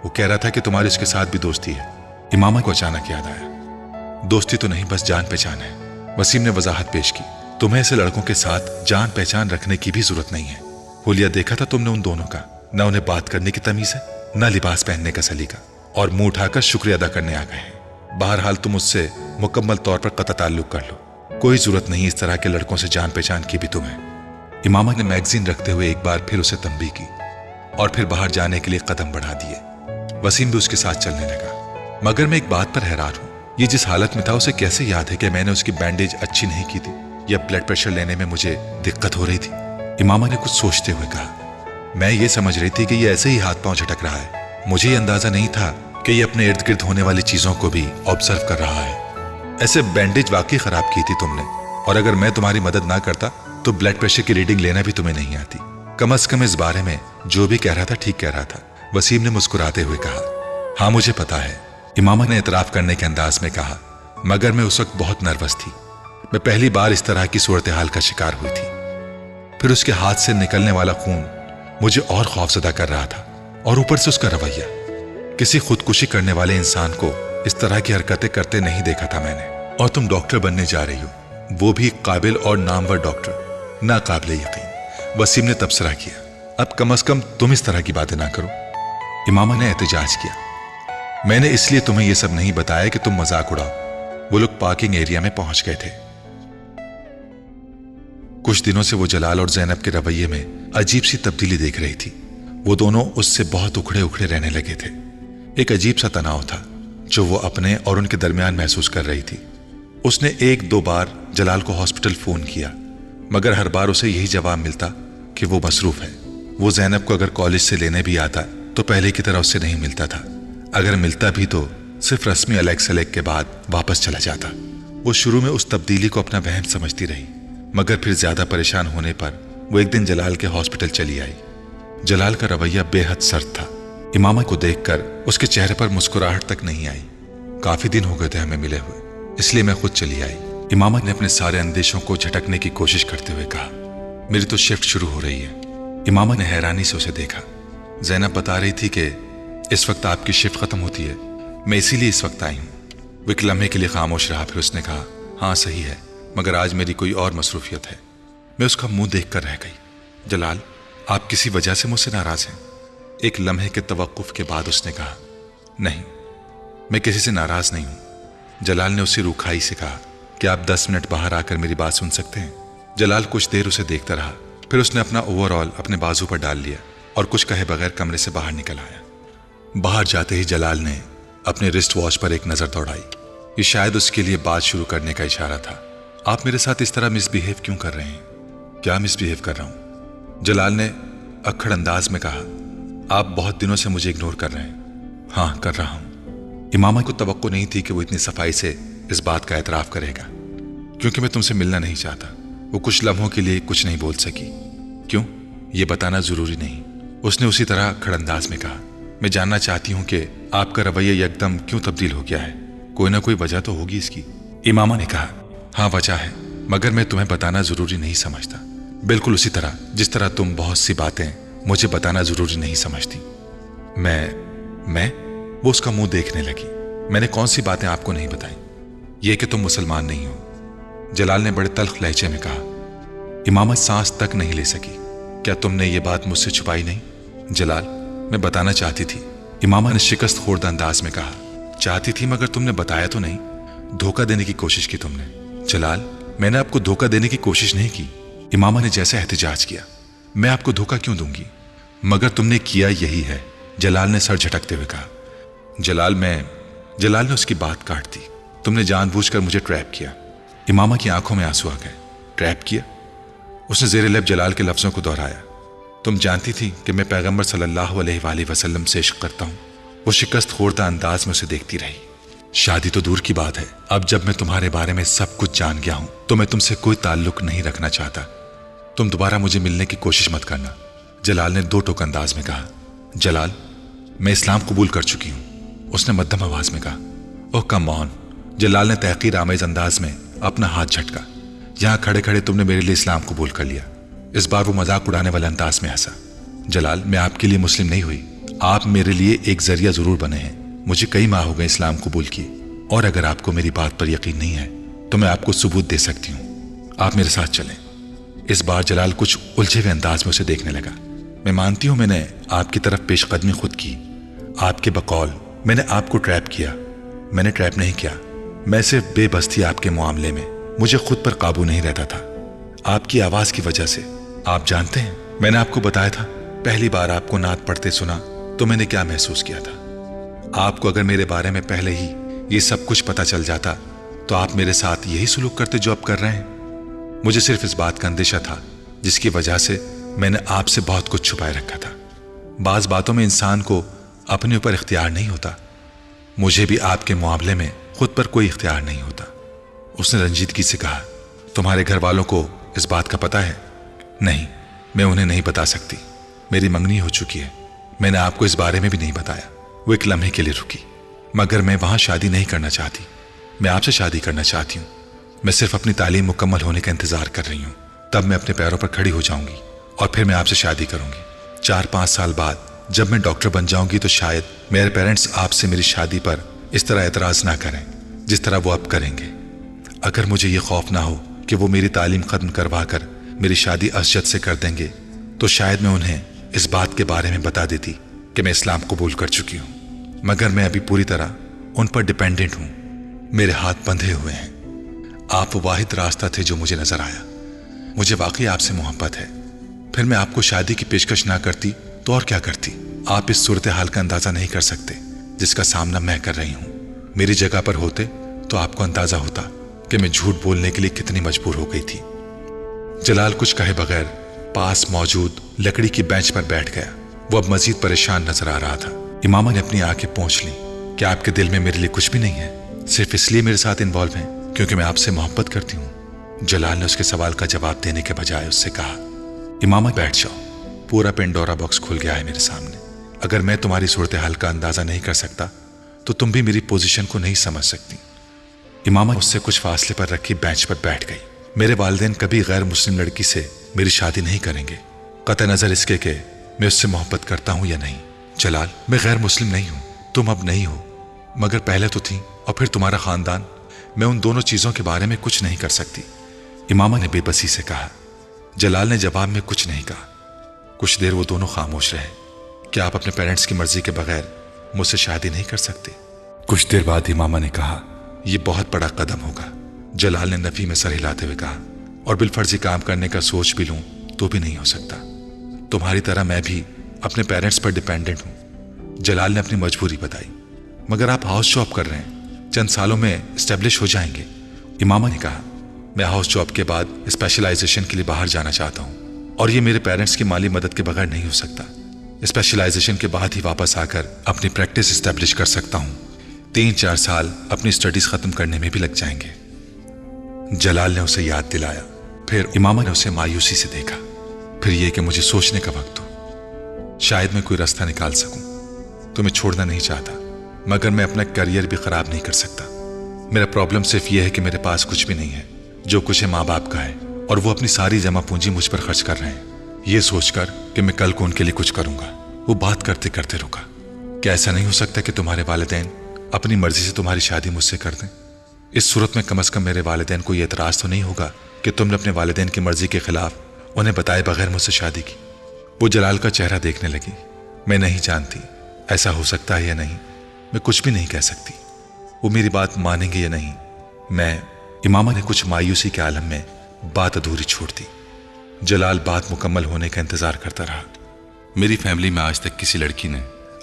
वो कह रहा था कि तुम्हारी उसके साथ भी दोस्ती है। इमामा को अचानक याद आया। दोस्ती तो नहीं, बस जान पहचान है। वसीम ने वजाहत पेश की। तुम्हें ऐसे लड़कों के साथ जान पहचान रखने की भी जरूरत नहीं है। हुलिया देखा था तुमने उन दोनों का, न उन्हें बात करने की तमीज है, न लिबास पहनने का सलीका, और मुंह उठाकर शुक्रिया अदा करने आ गए हैं। बहरहाल तुम उससे मुकम्मल तौर पर कतई ताल्लुक कर लो। कोई जरूरत नहीं इस तरह के लड़कों से जान पहचान की भी तुम्हें। इमामा ने मैगजीन रखते हुए एक बार फिर उसे तंबीह की और फिर बाहर जाने के लिए कदम बढ़ा दिए। वसीम भी उसके साथ चलने लगा। मगर मैं एक बात पर हैरान हूं, ये जिस हालत में था उसे कैसे याद है कि मैंने उसकी बैंडेज अच्छी नहीं की थी या ब्लड प्रेशर लेने में मुझे दिक्कत हो रही थी? इमामा ने कुछ सोचते हुए कहा। मैं ये समझ रही थी कि ये ऐसे ही हाथ पांव झटक रहा है। मुझे ये अंदाजा नहीं था कि ये अपने इर्द गिर्द होने वाली चीजों को भी ऑब्जर्व कर रहा है। ऐसे बैंडेज वाकई खराब की थी तुमने, और अगर मैं तुम्हारी मदद ना करता तो ब्लड प्रेशर की रीडिंग लेना भी तुम्हें नहीं आती। कम से कम इस बारे में जो भी कह रहा था ठीक कह रहा था। वसीम ने मुस्कुराते हुए कहा। हाँ मुझे पता है, इमामा ने इतराफ करने के अंदाज में कहा, मगर मैं उस वक्त बहुत नर्वस थी। मैं पहली बार इस तरह की सूरत हाल का शिकार हुई थी। फिर उसके हाथ से निकलने वाला खून मुझे और खौफजदा कर रहा था, और ऊपर से उसका रवैया। किसी खुदकुशी करने वाले इंसान को इस तरह की हरकतें करते नहीं देखा था मैंने। और तुम डॉक्टर बनने जा रही हो, वो भी काबिल और नामवर डॉक्टर, ना काबिल यकीन। वसीम ने तबसरा किया। अब कम से कम तुम इस तरह की बातें ना करो। इमामा ने एहतजाज किया। मैंने इसलिए तुम्हें यह सब नहीं बताया कि तुम मजाक उड़ाओ। वो लोग पार्किंग एरिया में पहुंच गए थे। कुछ दिनों से वो जलाल और ज़ैनब के रवैये में अजीब सी तब्दीली देख रही थी। वो दोनों उससे बहुत उखड़े उखड़े रहने लगे थे। एक अजीब सा तनाव था जो वो अपने और उनके दरमियान महसूस कर रही थी। उसने 1-2 बार जलाल को हॉस्पिटल फोन किया, मगर हर बार उसे यही जवाब मिलता कि वो मसरूफ है। वो जैनब को अगर कॉलेज से लेने भी आता तो पहले की तरह उससे नहीं मिलता था। अगर मिलता भी तो सिर्फ रस्मी अलग सलेग के बाद वापस चला जाता। वो शुरू में उस तब्दीली को अपना वहम समझती रही, मगर फिर ज्यादा परेशान होने पर वो एक दिन जलाल के हॉस्पिटल चली आई। जलाल का रवैया बेहद सर्द था। इमामा को देखकर उसके चेहरे पर मुस्कुराहट तक नहीं आई। काफी दिन हो गए थे हमें मिले हुए, इसलिए मैं खुद चली आई। इमामा ने अपने सारे अंदेशों को झटकने की कोशिश करते हुए कहा, मेरी तो शिफ्ट शुरू हो रही है। इमामा ने हैरानी से उसे देखा। जैनब बता रही थी कि इस वक्त आपकी शिफ्ट खत्म होती है, मैं इसीलिए इस वक्त आई हूँ। वो एक लम्हे के लिए खामोश रहा, फिर उसने कहा, हाँ सही है, मगर आज मेरी कोई और मसरूफियत है। मैं उसका मुंह देखकर रह गई। जलाल, आप किसी वजह से मुझसे नाराज हैं? एक लम्हे के तवक्कुफ के बाद उसने कहा, नहीं, मैं किसी से नाराज नहीं हूं। जलाल ने उसे रूखाई से कहा कि आप 10 मिनट बाहर आकर मेरी बात सुन सकते हैं। जलाल कुछ देर उसे देखता रहा, फिर उसने अपना ओवरऑल अपने बाजू पर डाल लिया और कुछ कहे बगैर कमरे से बाहर निकल आया। बाहर जाते ही जलाल ने अपने रिस्ट वॉच पर एक नजर दौड़ाई। ये शायद उसके लिए बात शुरू करने का इशारा था। आप मेरे साथ इस तरह मिसबिहेव क्यों कर रहे हैं? क्या मिसबिहेव कर रहा हूं? जलाल ने अक्खड़ अंदाज में कहा, आप बहुत दिनों से मुझे इग्नोर कर रहे हैं। हाँ, कर रहा हूं। इमामा को तवक्को नहीं थी कि वो इतनी सफाई से इस बात का एतराफ करेगा। क्योंकि मैं तुमसे मिलना नहीं चाहता। वो कुछ लम्हों के लिए कुछ नहीं बोल सकी। क्यों? ये बताना जरूरी नहीं, उसने उसी तरह अक्खड़ अंदाज में कहा। मैं जानना चाहती हूं कि आपका रवैया एकदम क्यों तब्दील हो गया है। कोई ना कोई वजह तो होगी इसकी। इमामा ने कहा, हाँ वजह है, मगर मैं तुम्हें बताना जरूरी नहीं समझता। बिल्कुल उसी तरह जिस तरह तुम बहुत सी बातें मुझे बताना जरूरी नहीं समझती। मैं वो उसका मुंह देखने लगी। मैंने कौन सी बातें आपको नहीं बताई? ये कि तुम मुसलमान नहीं हो। जलाल ने बड़े तल्ख लहजे में कहा। इमामा सांस तक नहीं ले सकी। क्या तुमने ये बात मुझसे छुपाई नहीं? जलाल, मैं बताना चाहती थी। इमामा ने शिकस्त खोर्दा अंदाज में कहा। चाहती थी मगर तुमने बताया तो नहीं। धोखा देने की कोशिश की तुमने। जलाल, मैंने आपको धोखा देने की कोशिश नहीं की। इमामा ने जैसे एहतिजाज किया। मैं आपको धोखा क्यों दूंगी? मगर तुमने किया यही है, जलाल ने सर झटकते हुए कहा। जलाल ने उसकी बात काट दी। तुमने जानबूझकर मुझे ट्रैप किया। इमामा की आंखों में आंसू आ गए। ट्रैप किया? उसने जेर लब जलाल के लफ्जों को दोहराया। तुम जानती थी कि मैं पैगंबर सल्लल्लाहु अलैहि वसल्लम से इश्क करता हूं। वो शिकस्त खोरदा अंदाज में उसे देखती रही। शादी तो दूर की बात है, अब जब मैं तुम्हारे बारे में सब कुछ जान गया हूं तो मैं तुमसे कोई ताल्लुक नहीं रखना चाहता। तुम दोबारा मुझे मिलने की कोशिश मत करना, जलाल ने दो टोक अंदाज में कहा। जलाल, मैं इस्लाम कबूल कर चुकी हूं, उसने मध्यम आवाज में कहा। ओह कम ऑन, जलाल ने तहकीर आमेज अंदाज में अपना हाथ झटका। यहां खड़े खड़े तुमने मेरे लिए इस्लाम कबूल कर लिया। इस बार वो मजाक उड़ाने वाले अंदाज में हंसा। जलाल, मैं आपके लिए मुस्लिम नहीं हुई, आप मेरे लिए एक जरिया जरूर बने हैं। मुझे कई माह हो गए इस्लाम कबूल किए, और अगर आपको मेरी बात पर यकीन नहीं है तो मैं आपको सबूत दे सकती हूं। आप मेरे साथ चलें। इस बार जलाल कुछ उलझे हुए अंदाज में उसे देखने लगा। मैं मानती हूं मैंने आपकी तरफ पेशकदमी खुद की। आपके बकौल मैंने आपको ट्रैप किया। मैंने ट्रैप नहीं किया, मैं सिर्फ बेबस थी आपके मामले में। मुझे खुद पर काबू नहीं रहता था, आपकी आवाज की वजह से। आप जानते हैं, मैंने आपको बताया था, पहली बार आपको नात पढ़ते सुना तो मैंने क्या महसूस किया था। आपको अगर मेरे बारे में पहले ही ये सब कुछ पता चल जाता तो आप मेरे साथ यही सुलूक करते जो आप कर रहे हैं। मुझे सिर्फ इस बात का अंदेशा था जिसकी वजह से मैंने आपसे बहुत कुछ छुपाए रखा था। बाज बातों में इंसान को अपने ऊपर इख्तियार नहीं होता। मुझे भी आपके मामले में खुद पर कोई इख्तियार नहीं होता। उसने रंजीदगी से कहा, तुम्हारे घर वालों को इस बात का पता है? नहीं, मैं उन्हें नहीं बता सकती। मेरी मंगनी हो चुकी है, मैंने आपको इस बारे में भी नहीं बताया। वो एक लम्हे के लिए रुकी। मगर मैं वहां शादी नहीं करना चाहती, मैं आपसे शादी करना चाहती हूँ। मैं सिर्फ अपनी तालीम मुकम्मल होने का इंतजार कर रही हूँ, तब मैं अपने पैरों पर खड़ी हो जाऊंगी और फिर मैं आपसे शादी करूंगी। 4-5 साल बाद जब मैं डॉक्टर बन जाऊंगी तो शायद मेरे पेरेंट्स आपसे मेरी शादी पर इस तरह एतराज ना करें जिस तरह वो अब करेंगे। अगर मुझे ये खौफ ना हो कि वो मेरी तालीम खत्म करवा कर मेरी शादी असजद से कर देंगे तो शायद मैं उन्हें इस बात के बारे में बता देती कि मैं इस्लाम कबूल कर चुकी हूँ। मगर मैं अभी पूरी तरह उन पर डिपेंडेंट हूँ, मेरे हाथ बंधे हुए हैं। आप वो वाहिद रास्ता थे जो मुझे नजर आया। मुझे वाकई आपसे मोहब्बत है। फिर मैं आपको शादी की पेशकश ना करती तो और क्या करती? आप इस सूरत हाल का अंदाजा नहीं कर सकते जिसका सामना मैं कर रही हूँ। मेरी जगह पर होते तो आपको अंदाजा होता कि मैं झूठ बोलने के लिए कितनी मजबूर हो गई थी। जलाल कुछ कहे बगैर पास मौजूद लकड़ी की बेंच पर बैठ गया। वो अब मजीद परेशान नजर आ रहा था। इमामा ने अपनी आंखें पोंछ ली। क्या आपके दिल में मेरे लिए कुछ भी नहीं है? सिर्फ इसलिए मेरे साथ इन्वॉल्व हैं क्योंकि मैं आपसे मोहब्बत करती हूँ। जलाल ने उसके सवाल का जवाब देने के बजाय उससे कहा, इमामा बैठ जाओ, पूरा पेंडोरा बॉक्स खुल गया है मेरे सामने। अगर मैं तुम्हारी सूरत हाल का अंदाजा नहीं कर सकता तो तुम भी मेरी पोजीशन को नहीं समझ सकती। इमामा उससे कुछ फासले पर रखी बेंच पर बैठ गई। मेरे वालिदैन कभी गैर मुस्लिम लड़की से मेरी शादी नहीं करेंगे, कतई नजर इसके कि मैं उससे मोहब्बत करता हूं या नहीं। जलाल, मैं गैर मुस्लिम नहीं हूं, तुम अब नहीं हो, मगर पहले तो थी, और फिर तुम्हारा खानदान। मैं उन दोनों चीजों के बारे में कुछ नहीं कर सकती, इमामा ने बेबसी से कहा। जलाल ने जवाब में कुछ नहीं कहा। कुछ देर वो दोनों खामोश रहे। क्या आप अपने पेरेंट्स की मर्जी के बगैर मुझसे शादी नहीं कर सकते? कुछ देर बाद इमामा ने कहा, यह बहुत बड़ा कदम होगा। जलाल ने नफी में सर हिलाते हुए कहा, और बिलफर्जी काम करने का सोच भी लूं तो भी नहीं हो सकता। तुम्हारी तरह मैं भी अपने पेरेंट्स पर डिपेंडेंट हूं। जलाल ने अपनी मजबूरी बताई। मगर आप हाउस जॉब कर रहे हैं, चंद सालों में एस्टेब्लिश हो जाएंगे। इमामा ने कहा, मैं हाउस जॉब के बाद स्पेशलाइजेशन के लिए बाहर जाना चाहता हूं, और ये मेरे पेरेंट्स की माली मदद के बगैर नहीं हो सकता। स्पेशलाइजेशन के बाद ही वापस आकर अपनी प्रैक्टिस एस्टेब्लिश कर सकता हूं। 3-4 साल अपनी स्टडीज खत्म करने में भी लग जाएंगे। जलाल ने उसे याद दिलाया। फिर इमामा ने उसे मायूसी से देखा। फिर यह कि मुझे सोचने का वक्त हो, शायद मैं कोई रास्ता निकाल सकूं। तुम्हें छोड़ना नहीं चाहता, मगर मैं अपना करियर भी खराब नहीं कर सकता। मेरा प्रॉब्लम सिर्फ यह है कि मेरे पास कुछ भी नहीं है। जो कुछ है माँ बाप का है, और वो अपनी सारी जमा पूंजी मुझ पर खर्च कर रहे हैं, ये सोचकर कि मैं कल को उनके लिए कुछ करूंगा। वो बात करते करते रुका। क्या ऐसा नहीं हो सकता कि तुम्हारे वालिदैन अपनी मर्जी से तुम्हारी शादी मुझसे कर दें? इस सूरत में कम से कम मेरे वालिदैन को ये एतराज तो नहीं होगा कि तुमने अपने वालिदैन की मर्जी के खिलाफ उन्हें बताए बगैर मुझसे शादी की। वो जलाल का चेहरा देखने लगी। मैं नहीं जानती ऐसा हो सकता है या नहीं, मैं कुछ भी नहीं कह सकती। वो मेरी बात मानेंगे या नहीं, मैं। इमामा ने कुछ मायूसी के आलम में बात अधूरी छोड़ दी। जलाल बात मुकम्मल होने का इंतजार करता रहा। मेरी फैमिली में आज तक किसी लड़की ने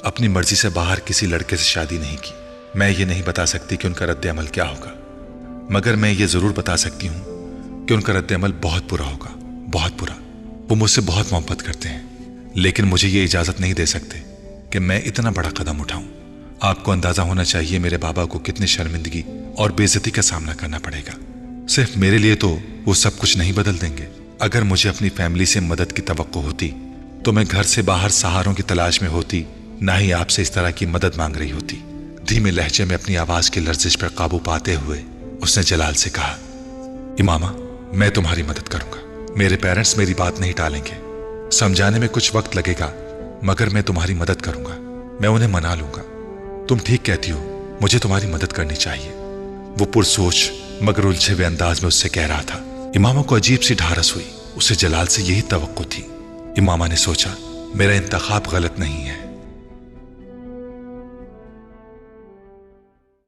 अपनी मर्जी से बाहर किसी लड़के से शादी नहीं की। मैं ये नहीं बता सकती कि उनका रद्द अमल क्या होगा, मगर मैं ये जरूर बता सकती हूँ कि उनका रद्द अमल बहुत बुरा होगा, बहुत बुरा। वो मुझसे बहुत मोहब्बत करते हैं, लेकिन मुझे ये इजाजत नहीं दे सकते कि मैं इतना बड़ा कदम उठाऊं। आपको अंदाजा होना चाहिए मेरे बाबा को कितनी शर्मिंदगी और बेइज्जती का सामना करना पड़ेगा। सिर्फ मेरे लिए तो वो सब कुछ नहीं बदल देंगे। अगर मुझे अपनी फैमिली से मदद की तवक्को होती तो मैं घर से बाहर सहारों की तलाश में होती, ना ही आपसे इस तरह की मदद मांग रही होती। धीमे लहजे में अपनी आवाज की लर्जिश पर काबू पाते हुए उसने जलाल से कहा, इमामा, मैं तुम्हारी मदद करूंगा। मेरे पेरेंट्स मेरी बात नहीं टालेंगे। समझाने में कुछ वक्त लगेगा, मगर मैं तुम्हारी मदद करूंगा। मैं उन्हें मना लूंगा। तुम ठीक कहती हो, मुझे तुम्हारी मदद करनी चाहिए। वो पुरसोच मगर उलझे हुए अंदाज में उससे कह रहा था। इमामा को अजीब सी ढारस हुई। उसे जलाल से यही तवक्को थी। इमामा ने सोचा, मेरा इंतखाब गलत नहीं है।